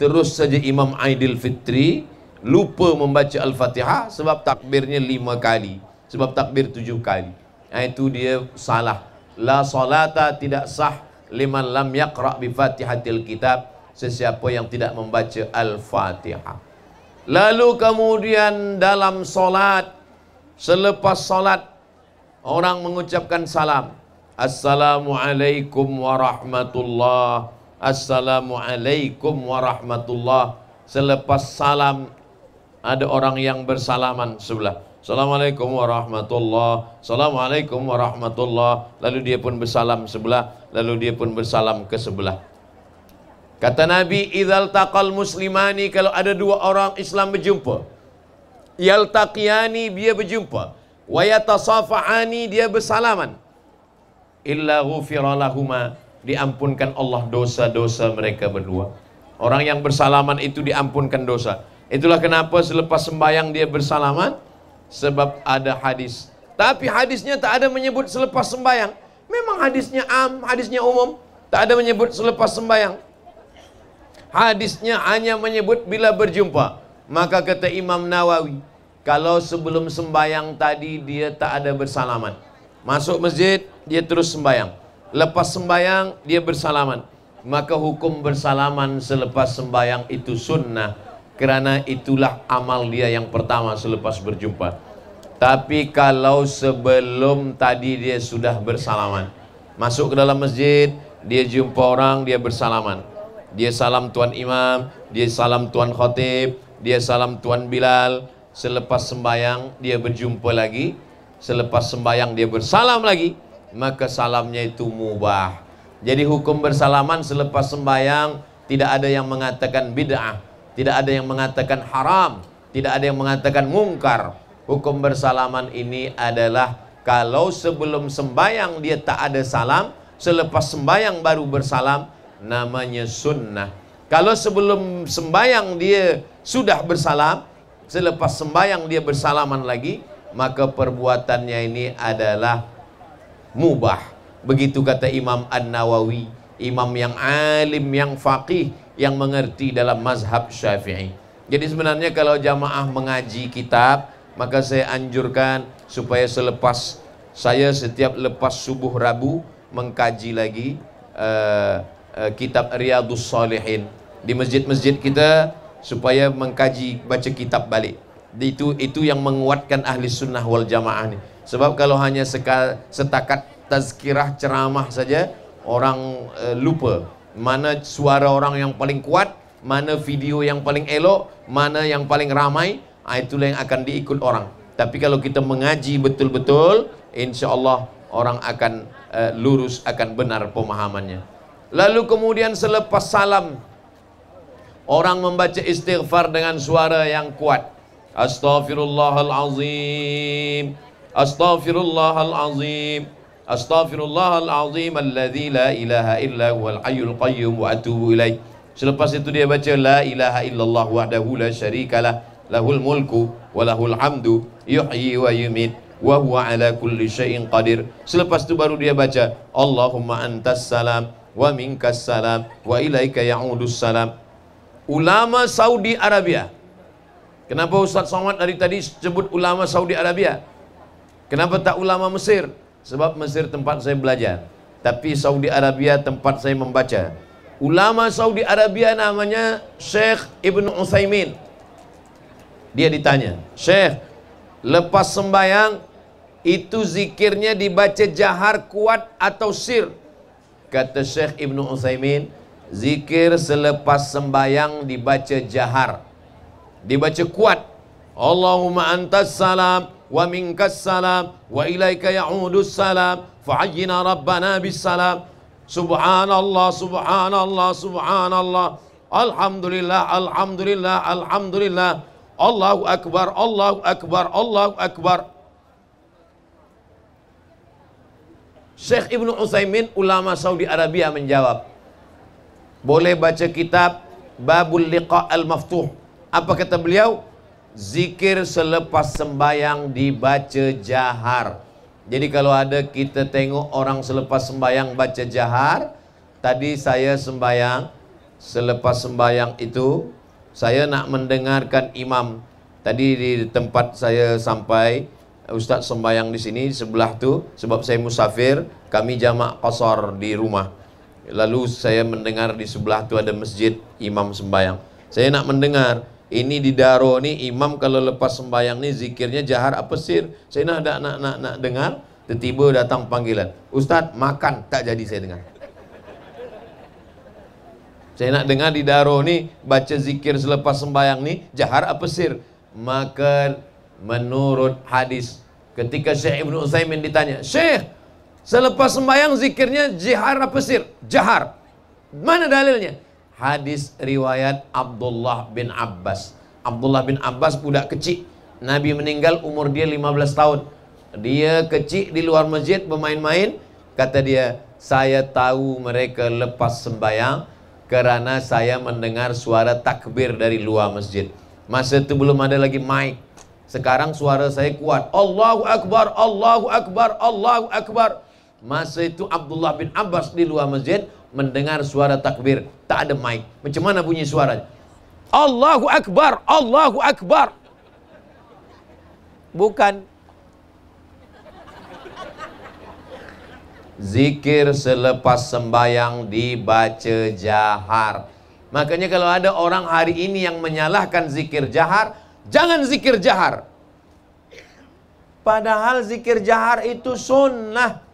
terus saja imam Aidil Fitri, lupa membaca Al-Fatihah sebab takbirnya 5 kali, sebab takbir 7 kali. Itu dia salah. La salata, tidak sah liman lam yaqra' bi Fatihatil Kitab, sesiapa yang tidak membaca Al-Fatihah. Lalu kemudian dalam solat, selepas solat orang mengucapkan salam, Assalamualaikum warahmatullah, Assalamualaikum warahmatullah. Selepas salam ada orang yang bersalaman sebelah, Assalamualaikum warahmatullah, Assalamualaikum warahmatullah. Lalu dia pun bersalam sebelah, lalu dia pun bersalam ke sebelah. Kata Nabi, idzal taqal muslimani, kalau ada 2 orang Islam berjumpa, yaltaqiyani, dia berjumpa, wa yatasafahani, dia bersalaman, illa ghufira lahuma, diampunkan Allah dosa-dosa mereka berdua. Orang yang bersalaman itu diampunkan dosa. Itulah kenapa selepas sembahyang dia bersalaman, sebab ada hadis. Tapi hadisnya tak ada menyebut selepas sembahyang. Memang hadisnya hadisnya umum, tak ada menyebut selepas sembahyang. Hadisnya hanya menyebut bila berjumpa. Maka kata Imam Nawawi, kalau sebelum sembahyang tadi dia tak ada bersalaman, masuk masjid dia terus sembahyang, lepas sembahyang dia bersalaman, maka hukum bersalaman selepas sembahyang itu sunnah, kerana itulah amal dia yang pertama selepas berjumpa. Tapi kalau sebelum tadi dia sudah bersalaman, masuk ke dalam masjid, dia jumpa orang, dia bersalaman, Dia salam tuan imam, dia salam tuan khatib, dia salam tuan Bilal. Selepas sembayang dia berjumpa lagi, selepas sembayang dia bersalam lagi, maka salamnya itu mubah. Jadi hukum bersalaman selepas sembayang tidak ada yang mengatakan bid'ah, tidak ada yang mengatakan haram, tidak ada yang mengatakan mungkar. Hukum bersalaman ini adalah kalau sebelum sembayang dia tak ada salam, selepas sembayang baru bersalam, namanya sunnah. Kalau sebelum sembayang dia sudah bersalam, selepas sembayang dia bersalaman lagi, maka perbuatannya ini adalah mubah. Begitu kata Imam An-Nawawi, imam yang alim, yang faqih, yang mengerti dalam mazhab Syafi'i. Jadi sebenarnya kalau jamaah mengaji kitab, maka saya anjurkan supaya selepas saya setiap lepas subuh Rabu mengkaji lagi kitab Riyadhus Shalihin di masjid-masjid kita, supaya mengkaji, baca kitab balik. Itu yang menguatkan ahli sunnah wal jamaah ni. Sebab kalau hanya setakat tazkirah ceramah saja, orang lupa mana suara orang yang paling kuat, mana video yang paling elok, mana yang paling ramai. Itulah yang akan diikut orang. Tapi kalau kita mengaji betul-betul, insya Allah orang akan lurus, akan benar pemahamannya. Lalu kemudian selepas salam, orang membaca istighfar dengan suara yang kuat. Astaghfirullahalazim, astaghfirullahalazim, astaghfirullahalazim alladzi la ilaha illa huwal hayyul qayyum wa atubu ilaih. Selepas itu dia baca la ilaha illallah wahdahu la syarikalah, lahul mulku wa lahul hamdu yuhyi wa yumit wa huwa ala kulli syai'in qadir. Selepas itu baru dia baca Allahumma antas salam wa minkas salam wa ilaika ya'udus salam. Ulama Saudi Arabia. Kenapa Ustaz Somad dari tadi sebut ulama Saudi Arabia? Kenapa tak ulama Mesir? Sebab Mesir tempat saya belajar, tapi Saudi Arabia tempat saya membaca. Ulama Saudi Arabia namanya Syekh Ibn Utsaimin. Dia ditanya, Syekh, lepas sembayang itu zikirnya dibaca jahar kuat atau sir? Kata Syekh Ibn Utsaimin, zikir selepas sembayang dibaca jahar, dibaca kuat. Allahumma antas salam wa minkas salam wa ilaika ya'udus salam fa'ayyina rabbana bis salam. Subhanallah, subhanallah, subhanallah, alhamdulillah, alhamdulillah, alhamdulillah, Allahu akbar, Allahu akbar, Allahu akbar. Syekh Ibn Utsaimin, ulama Saudi Arabia, menjawab, boleh baca kitab Babul Liqa Al-Maftuh. Apa kata beliau? Zikir selepas sembayang dibaca jahar. Jadi kalau ada kita tengok orang selepas sembayang baca jahar, tadi saya sembayang, selepas sembayang itu saya nak mendengarkan imam. Tadi di tempat saya sampai, Ustaz sembayang di sini sebelah tu, sebab saya musafir, kami jamak qasar di rumah. Lalu saya mendengar di sebelah tu ada masjid, imam sembayang. Saya nak mendengar, ini di Daro ni imam kalau lepas sembayang ni zikirnya jahar apa sir? Saya nak dengar. Tiba-tiba datang panggilan, Ustaz makan, tak jadi saya dengar. Saya nak dengar di Daro ni baca zikir selepas sembayang ni jahar apa sir? Maka menurut hadis, ketika Syekh Ibn Utsaimin ditanya, Syekh, selepas sembayang zikirnya jahar apa sir? Jahar. Mana dalilnya? Hadis riwayat Abdullah bin Abbas. Abdullah bin Abbas budak kecil. Nabi meninggal umur dia 15 tahun. Dia kecil di luar masjid bermain-main. Kata dia, saya tahu mereka lepas sembayang kerana saya mendengar suara takbir dari luar masjid. Masa itu belum ada lagi mic. Sekarang suara saya kuat. Allahu Akbar, Allahu Akbar, Allahu Akbar. Masa itu Abdullah bin Abbas di luar masjid mendengar suara takbir, tak ada mic. Macam mana bunyi suaranya? Allahu Akbar, Allahu Akbar. Bukan. Zikir selepas sembayang dibaca jahar. Makanya kalau ada orang hari ini yang menyalahkan zikir jahar, jangan zikir jahar. Padahal zikir jahar itu sunnah.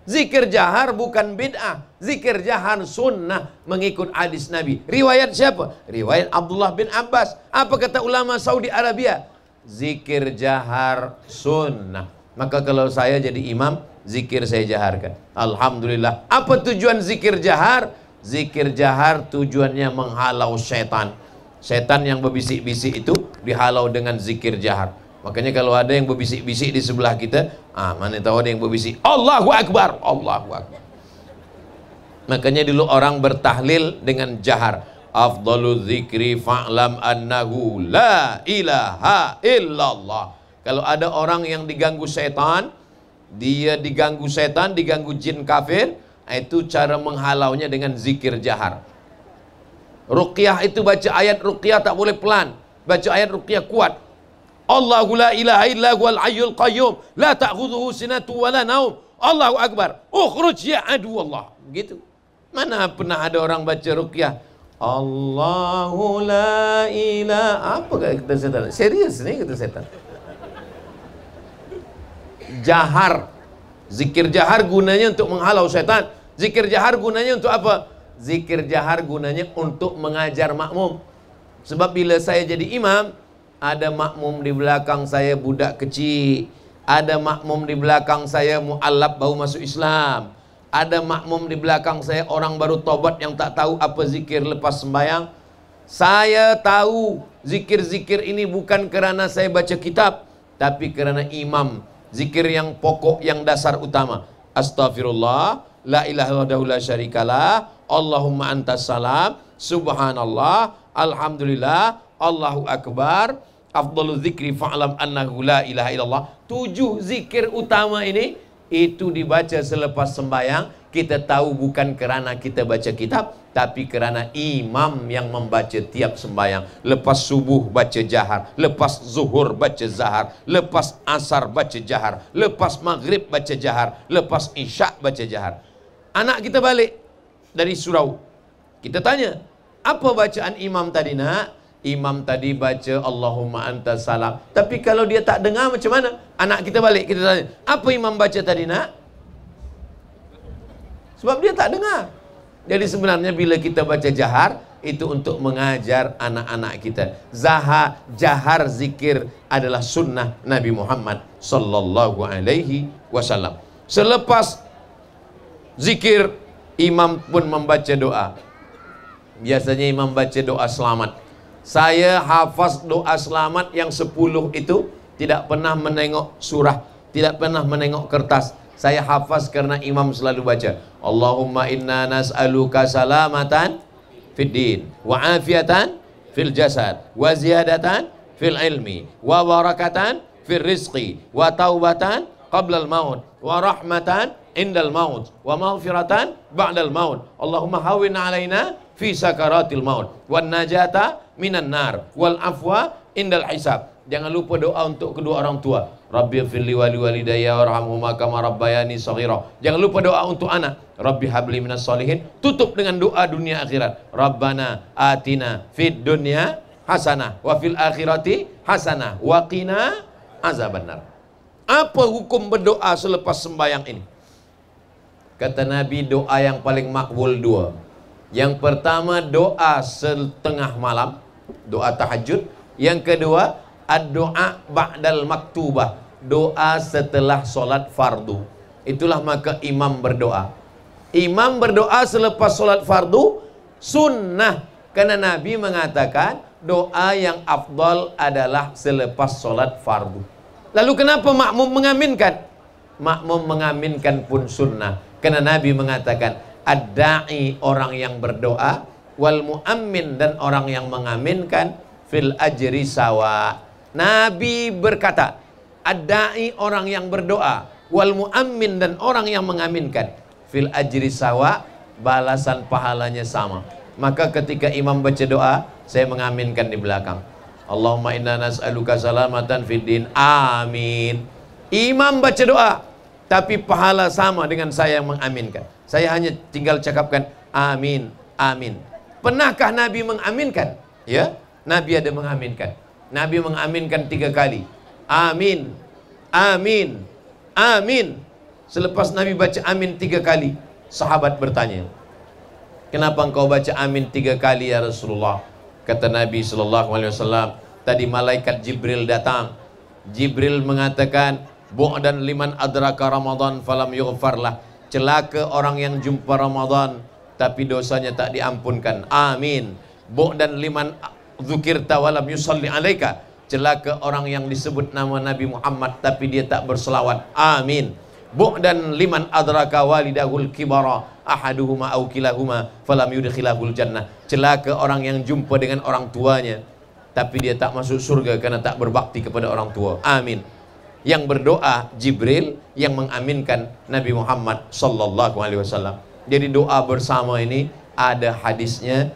Zikir jahar bukan bid'ah. Zikir jahar sunnah mengikut hadis Nabi. Riwayat siapa? Riwayat Abdullah bin Abbas. Apa kata ulama Saudi Arabia? Zikir jahar sunnah. Maka kalau saya jadi imam, zikir saya jaharkan. Alhamdulillah. Apa tujuan zikir jahar? Zikir jahar tujuannya menghalau setan. Setan yang berbisik-bisik itu dihalau dengan zikir jahar. Makanya kalau ada yang berbisik-bisik di sebelah kita, mana tahu ada yang berbisik, Allahu Akbar, Allahu Akbar. Makanya dulu orang bertahlil dengan jahar. Afdalu dzikri fa'lam annahu la ilaha illallah. Kalau ada orang yang diganggu setan, dia diganggu setan, diganggu jin kafir, itu cara menghalaunya dengan zikir jahar. Ruqyah itu baca ayat ruqyah tak boleh pelan. Baca ayat ruqyah kuat. Allahu la ilaha illa huwal hayyul qayyum la ta'khudhuhu sinatun wa la naum. Allahu akbar. Ukhruj ya adu Allah. Gitu. Mana pernah ada orang baca ruqyah? Allahu la ilaha. Apa kata setan? Serius ni kata setan. Jahar. Zikir jahar gunanya untuk menghalau setan. Zikir jahar gunanya untuk apa? Zikir jahar gunanya untuk mengajar makmum. Sebab bila saya jadi imam, ada makmum di belakang saya budak kecil, ada makmum di belakang saya mu'allab baru masuk Islam, ada makmum di belakang saya orang baru tobat yang tak tahu apa zikir lepas sembahyang. Saya tahu zikir-zikir ini bukan kerana saya baca kitab, tapi kerana imam. Zikir yang pokok, yang dasar utama. Astaghfirullah, la ilaha illallah la syarikalah, Allahumma antas salam, subhanallah, alhamdulillah, Allahu akbar, afdalu dzikri fa'lam annahu la ilaha illallah. 7 zikir utama ini itu dibaca selepas sembahyang. Kita tahu bukan kerana kita baca kitab, tapi kerana imam yang membaca tiap sembahyang. Lepas subuh baca jahar, lepas zuhur baca zahar, lepas asar baca jahar, lepas maghrib baca jahar, lepas isya baca jahar. Anak kita balik dari surau, kita tanya, apa bacaan imam tadi nak? Imam tadi baca Allahumma antas salam. Tapi kalau dia tak dengar macam mana? Anak kita balik, kita tanya, apa imam baca tadi nak? Sebab dia tak dengar. Jadi sebenarnya bila kita baca jahar, itu untuk mengajar anak-anak kita. Jahar zikir adalah sunnah Nabi Muhammad sallallahu alaihi wasallam. Selepas zikir, imam pun membaca doa. Biasanya imam baca doa selamat. Saya hafaz doa selamat yang 10 itu, tidak pernah menengok surah, tidak pernah menengok kertas. Saya hafaz karena imam selalu baca. Allahumma inna nas'aluka salamatan fid din, wa afiatan fil jasad, wa ziyadatan fil ilmi, wa barakatan fil rizqi, wa taubatan qabla al maut, wa rahmatan indal maut, wa maghfiratan ba'dal maut. Allahumma hawwin alaina fi sakaratil maut, wan najata minan nar, wal afwa indal hisab. Jangan lupa doa untuk kedua orang tua. Rabbi firli wali walidayya warhamhuma kama rabbayani shaghira. Jangan lupa doa untuk anak. Rabbi habli minas solihin. Tutup dengan doa dunia akhirat. Rabbana atina fid dunya hasanah wa fil akhirati hasanah wa qina azabannar. Apa hukum berdoa selepas sembahyang ini? Kata Nabi, doa yang paling makbul 2. Yang pertama doa setengah malam, doa tahajud. Yang kedua ad-doa ba'dal maktubah, doa setelah solat fardu. Itulah maka imam berdoa. Imam berdoa selepas solat fardu sunnah, karena Nabi mengatakan doa yang afdal adalah selepas solat fardu. Lalu kenapa makmum mengaminkan? Makmum mengaminkan pun sunnah, karena Nabi mengatakan ad-da'i, orang yang berdoa, wal mu'ammin, dan orang yang mengaminkan, fil ajri sawa. Nabi berkata, ad-da'i, orang yang berdoa, wal mu'ammin, dan orang yang mengaminkan, fil ajri sawa, balasan pahalanya sama. Maka ketika imam baca doa, saya mengaminkan di belakang. Allahumma inna nas'aluka salamatan fid din. Amin. Imam baca doa, tapi pahala sama dengan saya yang mengaminkan. Saya hanya tinggal cakapkan amin, amin. Pernahkah Nabi mengaminkan? Ya, Nabi ada mengaminkan. Nabi mengaminkan 3 kali. Amin, amin, amin. Selepas Nabi baca amin 3 kali, sahabat bertanya, kenapa engkau baca amin 3 kali ya Rasulullah? Kata Nabi SAW, tadi malaikat Jibril datang. Jibril mengatakan, bu'dan liman adraka Ramadan falam yughfarlah. Celaka orang yang jumpa Ramadan tapi dosanya tak diampunkan. Amin. Bu'dan liman dzukirta walam yusalli alaika. Celaka orang yang disebut nama Nabi Muhammad tapi dia tak berselawat. Amin. Bu'dan liman adraka walidahul kibara ahaduhuma aw kilahuma falam yudkhilahul jannah. Celaka orang yang jumpa dengan orang tuanya tapi dia tak masuk surga karena tak berbakti kepada orang tua. Amin. Yang berdoa Jibril, yang mengaminkan Nabi Muhammad sallallahu alaihi wasallam. Jadi doa bersama ini ada hadisnya.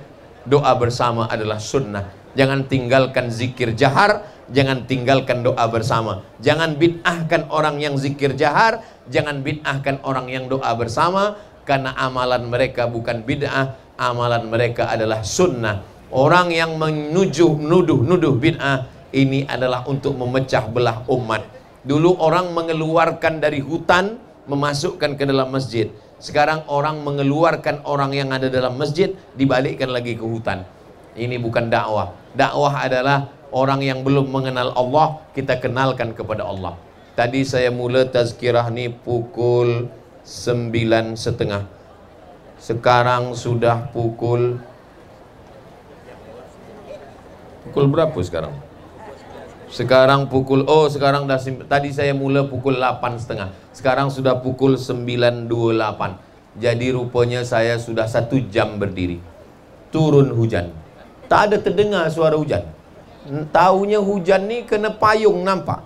Doa bersama adalah sunnah. Jangan tinggalkan zikir jahar, jangan tinggalkan doa bersama. Jangan bid'ahkan orang yang zikir jahar, jangan bid'ahkan orang yang doa bersama, karena amalan mereka bukan bid'ah, amalan mereka adalah sunnah. Orang yang menuduh bid'ah ini adalah untuk memecah belah umat. Dulu orang mengeluarkan dari hutan, memasukkan ke dalam masjid. Sekarang orang mengeluarkan orang yang ada dalam masjid, dibalikkan lagi ke hutan. Ini bukan dakwah. Dakwah adalah orang yang belum mengenal Allah, kita kenalkan kepada Allah. Tadi saya mula tazkirah ni pukul 9.30. Sekarang sudah pukul berapa sekarang? Sekarang pukul, sekarang dah, tadi saya mula pukul 8.30. Sekarang sudah pukul 9.28. Jadi rupanya saya sudah 1 jam berdiri. Turun hujan. Tak ada terdengar suara hujan. Taunya hujan ni kena payung nampak.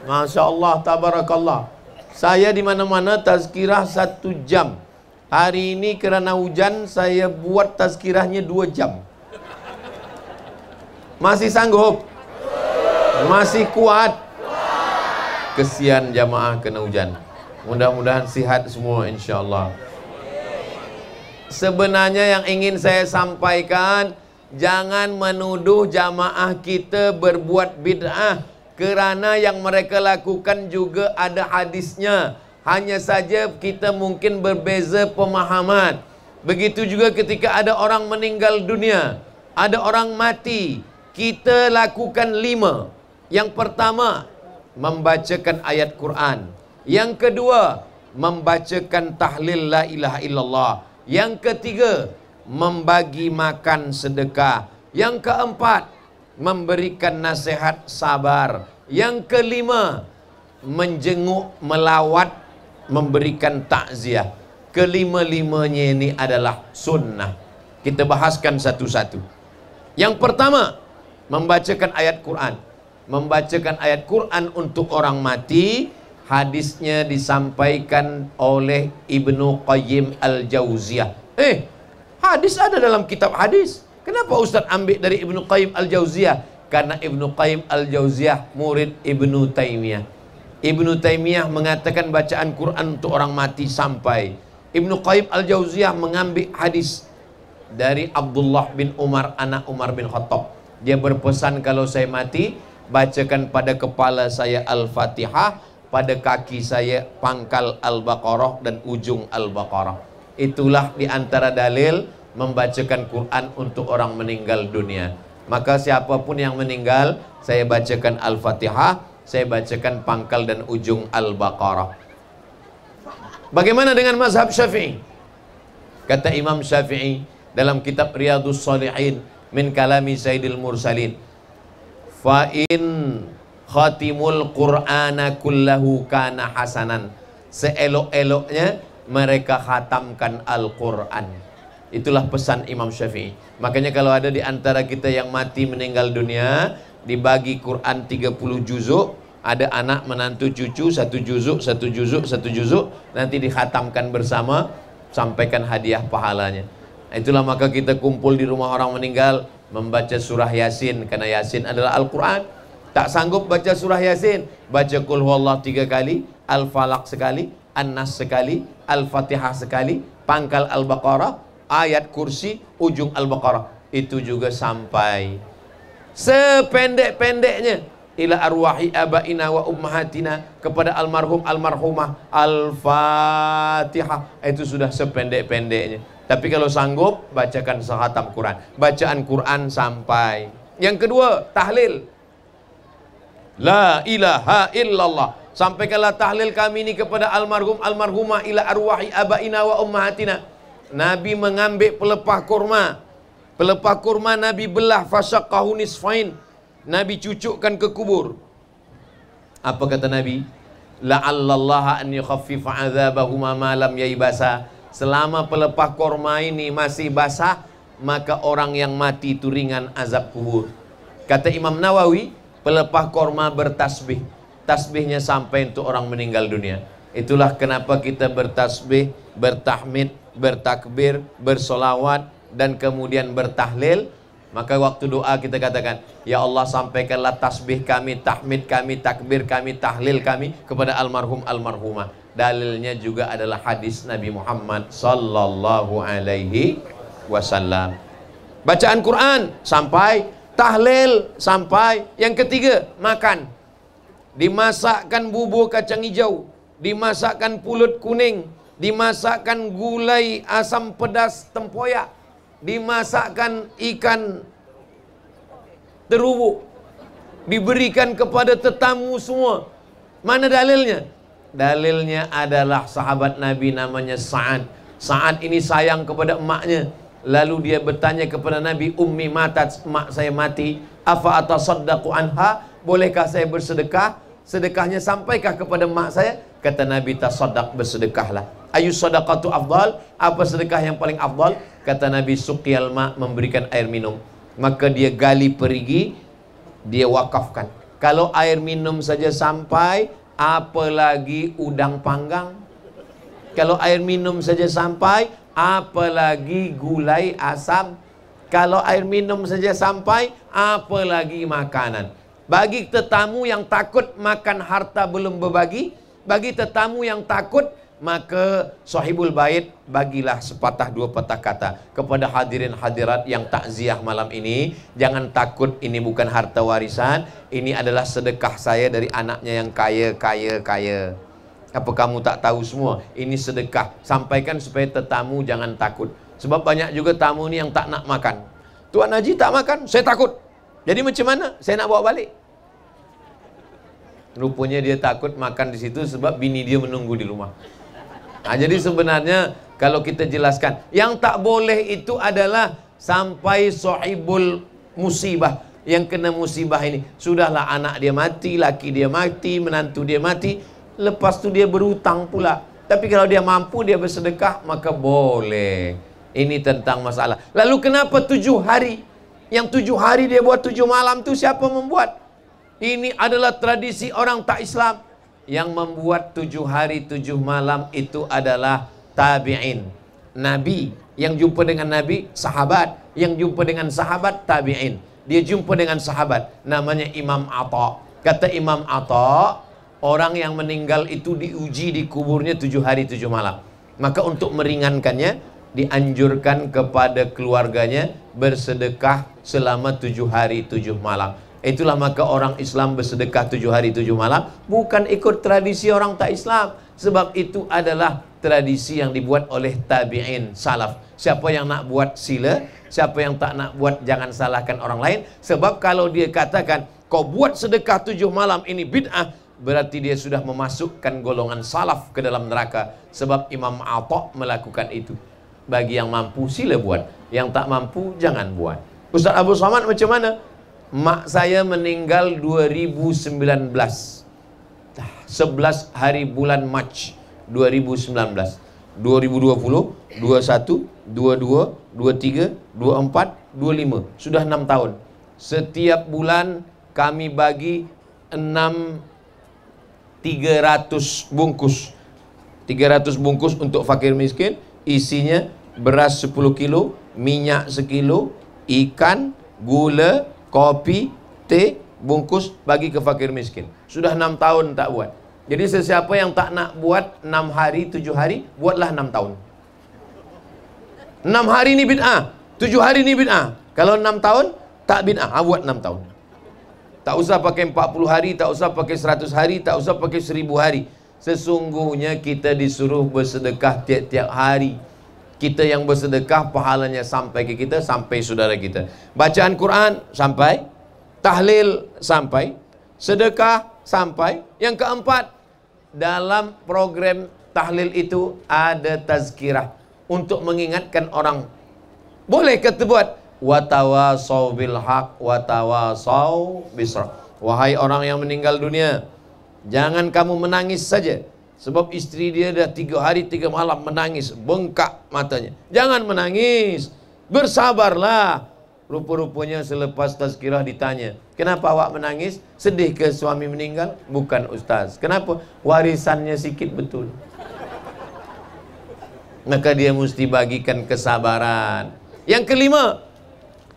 Masya Allah, tabarakallah. Saya di mana-mana tazkirah 1 jam. Hari ini kerana hujan saya buat tazkirahnya 2 jam. Masih sanggup? Masih kuat? Kesian jamaah kena hujan. Mudah-mudahan sihat semua insya-Allah. Sebenarnya yang ingin saya sampaikan, jangan menuduh jamaah kita berbuat bid'ah, kerana yang mereka lakukan juga ada hadisnya. Hanya saja kita mungkin berbeza pemahaman. Begitu juga ketika ada orang meninggal dunia, ada orang mati, kita lakukan 5. Yang pertama, membacakan ayat Quran. Yang kedua, membacakan tahlil la ilaha illallah. Yang ketiga, membagi makan sedekah. Yang keempat, memberikan nasihat sabar. Yang kelima, menjenguk, melawat, memberikan takziah. Kelima-limanya ini adalah sunnah. Kita bahaskan satu-satu. Yang pertama, membacakan ayat Quran. Membacakan ayat Quran untuk orang mati. Hadisnya disampaikan oleh Ibnu Qayyim Al-Jauziyah. Hadis ada dalam kitab hadis. Kenapa Ustaz ambil dari Ibnu Qayyim Al-Jauziyah? Karena Ibnu Qayyim Al-Jauziyah murid Ibnu Taimiyah. Ibnu Taimiyah mengatakan bacaan Quran untuk orang mati sampai. Ibnu Qayyim Al-Jauziyah mengambil hadis dari Abdullah bin Umar, anak Umar bin Khattab. Dia berpesan, kalau saya mati, bacakan pada kepala saya Al-Fatihah, pada kaki saya pangkal Al-Baqarah dan ujung Al-Baqarah. Itulah diantara dalil membacakan Quran untuk orang meninggal dunia. Maka siapapun yang meninggal, saya bacakan Al-Fatihah, saya bacakan pangkal dan ujung Al-Baqarah. Bagaimana dengan mazhab Syafi'i? Kata Imam Syafi'i dalam kitab Riyadhus Shalihin min kalami Sayyidil Mursalin, fa in khatimul Qur'ana kullahu kana hasanan. Seelok-eloknya mereka khatamkan Al-Quran. Itulah pesan Imam Syafi'i. Makanya kalau ada di antara kita yang mati meninggal dunia, dibagi Quran 30 juzuk, ada anak menantu cucu 1 juzuk, 1 juzuk, 1 juzuk, nanti dikhatamkan bersama, sampaikan hadiah pahalanya. Itulah maka kita kumpul di rumah orang meninggal, membaca surah Yasin, karena Yasin adalah Al-Quran. Tak sanggup baca surah Yasin, baca Qul Huwallah 3 kali, Al-Falaq sekali, An-Nas sekali, Al-Fatihah sekali, pangkal Al-Baqarah, ayat kursi, ujung Al-Baqarah. Itu juga sampai. Sependek-pendeknya ila arwahi abaina wa ummahatina, kepada almarhum almarhumah. Al-Fatihah. Itu sudah sependek-pendeknya. Tapi kalau sanggup, bacakan sehatam Quran. Bacaan Quran sampai. Yang kedua, tahlil. La ilaha illallah. Sampaikanlah tahlil kami ini kepada almarhum almarhumah ila arwahi abaina wa ummahatina. Nabi mengambil pelepah kurma. Pelepah kurma Nabi belah, fasyaqahu nisfain. Nabi cucukkan ke kubur. Apa kata Nabi? La'allallaha an yukhaffifa 'adzabahuma ma lam yaibasa. Selama pelepah kurma ini masih basah, maka orang yang mati itu ringan azab kubur. Kata Imam Nawawi, pelepah kurma bertasbih. Tasbihnya sampai untuk orang meninggal dunia. Itulah kenapa kita bertasbih, bertahmid, bertakbir, bersolawat, dan kemudian bertahlil. Maka waktu doa kita katakan, ya Allah sampaikanlah tasbih kami, tahmid kami, takbir kami, tahlil kami kepada almarhum almarhumah. Dalilnya juga adalah hadis Nabi Muhammad sallallahu alaihi wasallam. Bacaan Quran sampai, tahlil sampai. Yang ketiga, makan. Dimasakkan bubur kacang hijau, dimasakkan pulut kuning, dimasakkan gulai asam pedas tempoyak, dimasakkan ikan terubuk, diberikan kepada tetamu semua. Mana dalilnya? Dalilnya adalah sahabat Nabi namanya Sa'ad. Sa'ad ini sayang kepada emaknya. Lalu dia bertanya kepada Nabi, ummi matat, emak saya mati, afa atasaddaqu anha, bolehkah saya bersedekah? Sedekahnya sampaikah kepada emak saya? Kata Nabi, tasaddaq, bersedekahlah. Ayu sadaqatu afdal, apa sedekah yang paling afdal? Kata Nabi, suqyal ma, memberikan air minum. Maka dia gali perigi, dia wakafkan. Kalau air minum saja sampai, apalagi udang panggang. Kalau air minum saja sampai, apalagi gulai asam. Kalau air minum saja sampai, apalagi makanan. Bagi tetamu yang takut makan harta belum berbagi, bagi tetamu yang takut, maka sahibul bait bagilah sepatah dua patah kata kepada hadirin hadirat yang takziah malam ini. Jangan takut, ini bukan harta warisan, ini adalah sedekah saya dari anaknya yang kaya. Apa kamu tak tahu semua? Ini sedekah. Sampaikan supaya tetamu jangan takut. Sebab banyak juga tamu ni yang tak nak makan. Tuan Haji tak makan, saya takut. Jadi macam mana? Saya nak bawa balik. Rupanya dia takut makan di situ sebab bini dia menunggu di rumah. Nah, jadi sebenarnya kalau kita jelaskan, yang tak boleh itu adalah sampai sahibul musibah, yang kena musibah ini. Sudahlah anak dia mati, laki dia mati, menantu dia mati, lepas tu dia berhutang pula. Tapi kalau dia mampu, dia bersedekah, maka boleh. Ini tentang masalah. Lalu kenapa 7 hari? Yang 7 hari dia buat 7 malam tu siapa membuat? Ini adalah tradisi orang tak Islam. Yang membuat 7 hari 7 malam itu adalah tabi'in. Nabi, yang jumpa dengan Nabi, sahabat. Yang jumpa dengan sahabat, tabi'in. Dia jumpa dengan sahabat, namanya Imam Atha. Kata Imam Atha, orang yang meninggal itu diuji di kuburnya 7 hari 7 malam. Maka untuk meringankannya, dianjurkan kepada keluarganya bersedekah selama 7 hari 7 malam. Itulah maka orang Islam bersedekah 7 hari 7 malam, bukan ikut tradisi orang tak Islam. Sebab itu adalah tradisi yang dibuat oleh tabi'in salaf. Siapa yang nak buat sila, siapa yang tak nak buat jangan salahkan orang lain. Sebab kalau dia katakan kau buat sedekah 7 malam ini bid'ah, berarti dia sudah memasukkan golongan salaf ke dalam neraka. Sebab Imam Atha melakukan itu. Bagi yang mampu sila buat, yang tak mampu jangan buat. Ustaz Abu Somad macam mana? Mak saya meninggal 2019, 11 hari bulan Mac 2019. 2020, 21, 22, 23, 24, 25. Sudah 6 tahun. Setiap bulan kami bagi 300 bungkus. 300 bungkus untuk fakir miskin. Isinya beras 10 kilo, minyak 1 kilo, ikan, gula, kopi, teh, bungkus bagi ke fakir miskin. Sudah 6 tahun tak buat. Jadi sesiapa yang tak nak buat 6 hari, 7 hari, buatlah 6 tahun. 6 hari ni bid'ah, 7 hari ni bid'ah. Kalau 6 tahun, tak bid'ah, buat 6 tahun. Tak usah pakai 40 hari, tak usah pakai 100 hari, tak usah pakai 1000 hari. Sesungguhnya kita disuruh bersedekah tiap-tiap hari. Kita yang bersedekah pahalanya sampai ke kita, sampai saudara kita. Bacaan Quran sampai, tahlil sampai, sedekah sampai. Yang keempat, dalam program tahlil itu ada tazkirah untuk mengingatkan orang. Boleh kita buat watawasau bil haq watawasau bisra. Wahai orang yang meninggal dunia, jangan kamu menangis saja. Sebab istri dia dah 3 hari 3 malam menangis, bengkak matanya. Jangan menangis, bersabarlah. Rupa-rupanya selepas tazkirah ditanya, kenapa awak menangis? Sedih ke suami meninggal? Bukan ustaz. Kenapa? Warisannya sikit betul. Maka dia mesti bagikan kesabaran. Yang kelima,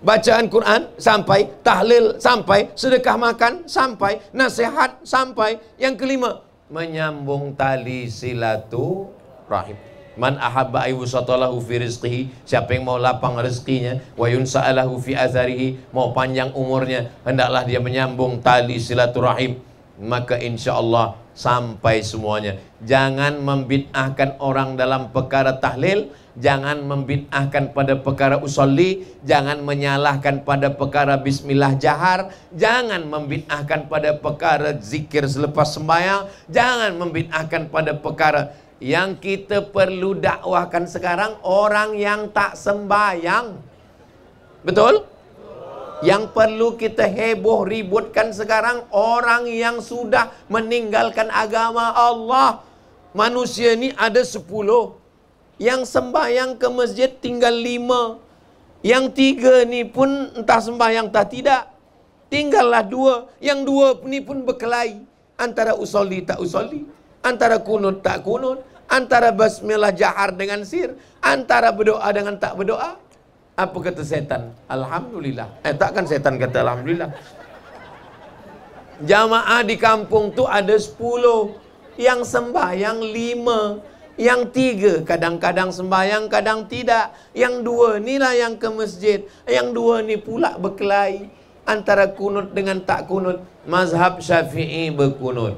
bacaan Quran sampai, tahlil sampai, sedekah makan sampai, nasihat sampai. Yang kelima, menyambung tali silaturahim. Man ahabba ayyusatalahu fi rizqihi, siapa yang mau lapang rezekinya, wa yunsa'alahu fi azarihi, mau panjang umurnya, hendaklah dia menyambung tali silaturahim, maka insyaallah sampai semuanya. Jangan membid'ahkan orang dalam perkara tahlil, jangan membid'ahkan pada perkara usolli, jangan menyalahkan pada perkara bismillah jahar, jangan membid'ahkan pada perkara zikir selepas sembahyang, jangan membid'ahkan pada perkara. Yang kita perlu dakwahkan sekarang orang yang tak sembahyang. Betul? Yang perlu kita heboh ributkan sekarang orang yang sudah meninggalkan agama Allah. Manusia ni ada 10. Yang sembahyang ke masjid tinggal 5. Yang 3 ni pun entah sembahyang tak tidak, tinggallah 2. Yang 2 ni pun berkelahi antara usolli tak usolli, antara kunut tak kunut, antara basmilah jahar dengan sir, antara berdoa dengan tak berdoa. Apa kata setan? Alhamdulillah. Takkan setan kata alhamdulillah. Jamaah di kampung tu ada 10, yang sembahyang 5, yang 3 kadang-kadang sembahyang, kadang tidak. Yang 2 inilah yang ke masjid, yang 2 ni pula berkelahi antara kunut dengan tak kunut. Mazhab Syafi'i berkunut,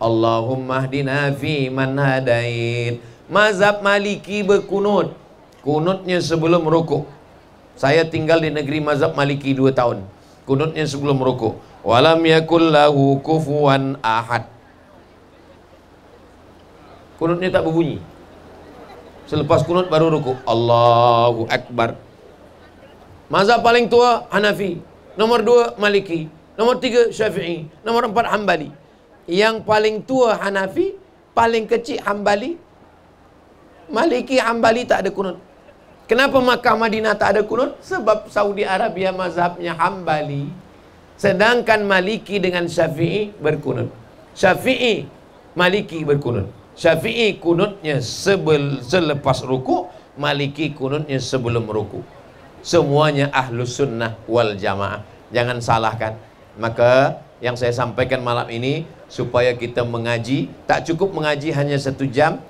Allahumma hdina fi man hadait. Mazhab Maliki berkunut, kunutnya sebelum rukuk. Saya tinggal di negeri mazhab Maliki 2 tahun. Kunutnya sebelum rukuk. Walam yakul lahu kufuwan ahad. Kunutnya tak berbunyi. Selepas kunut baru rukuk. Allahu Akbar. Mazhab paling tua Hanafi, nomor 2 Maliki, nomor 3 Syafi'i, nomor 4 Hambali. Yang paling tua Hanafi, paling kecil Hambali. Maliki, Hambali tak ada kunut. Kenapa Makkah Madinah tak ada kunut? Sebab Saudi Arabia mazhabnya Hambali, sedangkan Maliki dengan Syafi'i berkunut. Syafi'i, Maliki berkunut. Syafi'i kunutnya selepas ruku', Maliki kunutnya sebelum ruku'. Semuanya ahlus sunnah wal jamaah. Jangan salahkan. Maka yang saya sampaikan malam ini, supaya kita mengaji, tak cukup mengaji hanya 1 jam.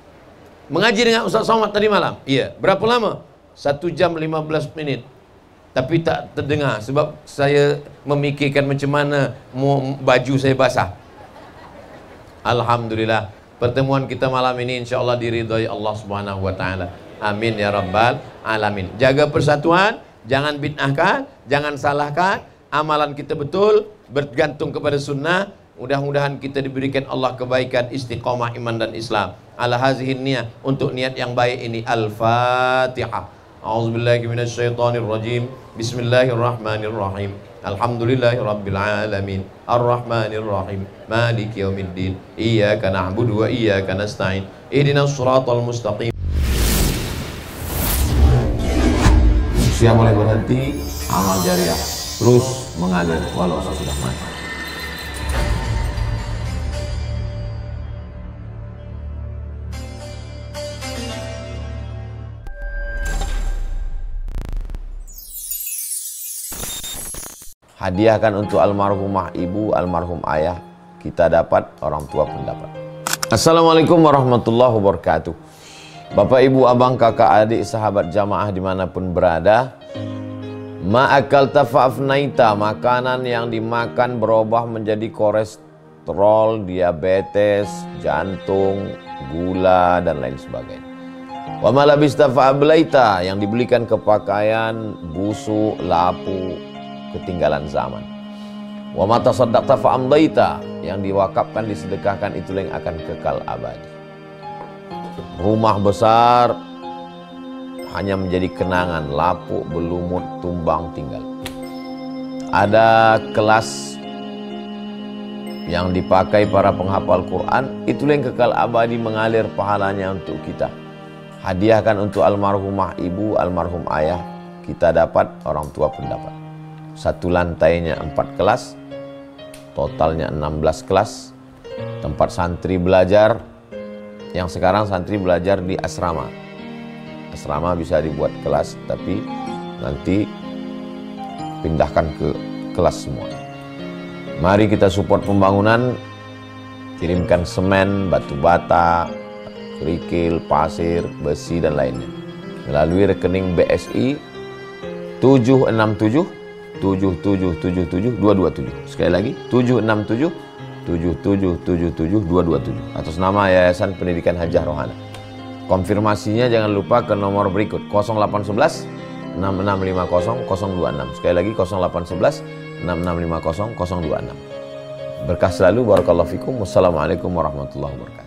Mengaji dengan Ustaz Somad tadi malam, iya, berapa lama? 1 jam 15 minit. Tapi tak terdengar sebab saya memikirkan macam mana baju saya basah. Alhamdulillah, pertemuan kita malam ini insyaAllah diridhai Allah Subhanahu wa ta'ala. Amin ya rabbal alamin. Jaga persatuan, jangan bid'ahkan, jangan salahkan. Amalan kita betul, bergantung kepada sunnah. Mudah-mudahan kita diberikan Allah kebaikan, istiqamah iman dan Islam. Ala hazihin niyah, untuk niat yang baik ini. Al-Fatihah. A'udzubillahi minasyaitonirrajim. Bismillahirrahmanirrahim. Alhamdulillahi rabbil alamin. Ar-Rahmanirrahim. Maliki yaumiddin. Iyyaka na'budu wa iyyaka nasta'in. Ihdinas shiratal mustaqim. Usia mulai berhenti, amal jariah terus mengalir walau sudah mati. Hadiahkan untuk almarhumah ibu, almarhum ayah. Kita dapat, orang tua pun dapat. Assalamualaikum warahmatullahi wabarakatuh. Bapak, ibu, abang, kakak, adik, sahabat jamaah dimanapun berada, Ma'akalta fa'afnaita, makanan yang dimakan berubah menjadi kolesterol, diabetes, jantung, gula, dan lain sebagainya. Wa ma labista fa'ablaita, yang dibelikan ke pakaian, busuk, lapu, ketinggalan zaman. Wa ma tasaddaqta fa'amdaita, yang diwakafkan, disedekahkan, itulah yang akan kekal abadi. Rumah besar hanya menjadi kenangan, lapuk, berlumut, tumbang, tinggal. Ada kelas yang dipakai para penghafal Quran, itulah yang kekal abadi, mengalir pahalanya untuk kita. Hadiahkan untuk almarhumah ibu, almarhum ayah, kita dapat, orang tua pun dapat. Satu lantainya 4 kelas, totalnya 16 kelas, tempat santri belajar. Yang sekarang santri belajar di asrama. Asrama bisa dibuat kelas, tapi nanti pindahkan ke kelas semua. Mari kita support pembangunan, kirimkan semen, batu bata, kerikil, pasir, besi, dan lainnya melalui rekening BSI 767 7777 227. Sekali lagi 767 7777 227 atas nama Yayasan Pendidikan Hajah Rohana. Konfirmasinya jangan lupa ke nomor berikut 0811 6650 026. Sekali lagi 0811 6650 026. Berkah selalu, barakallahu fikum. Wassalamualaikum warahmatullahi wabarakatuh.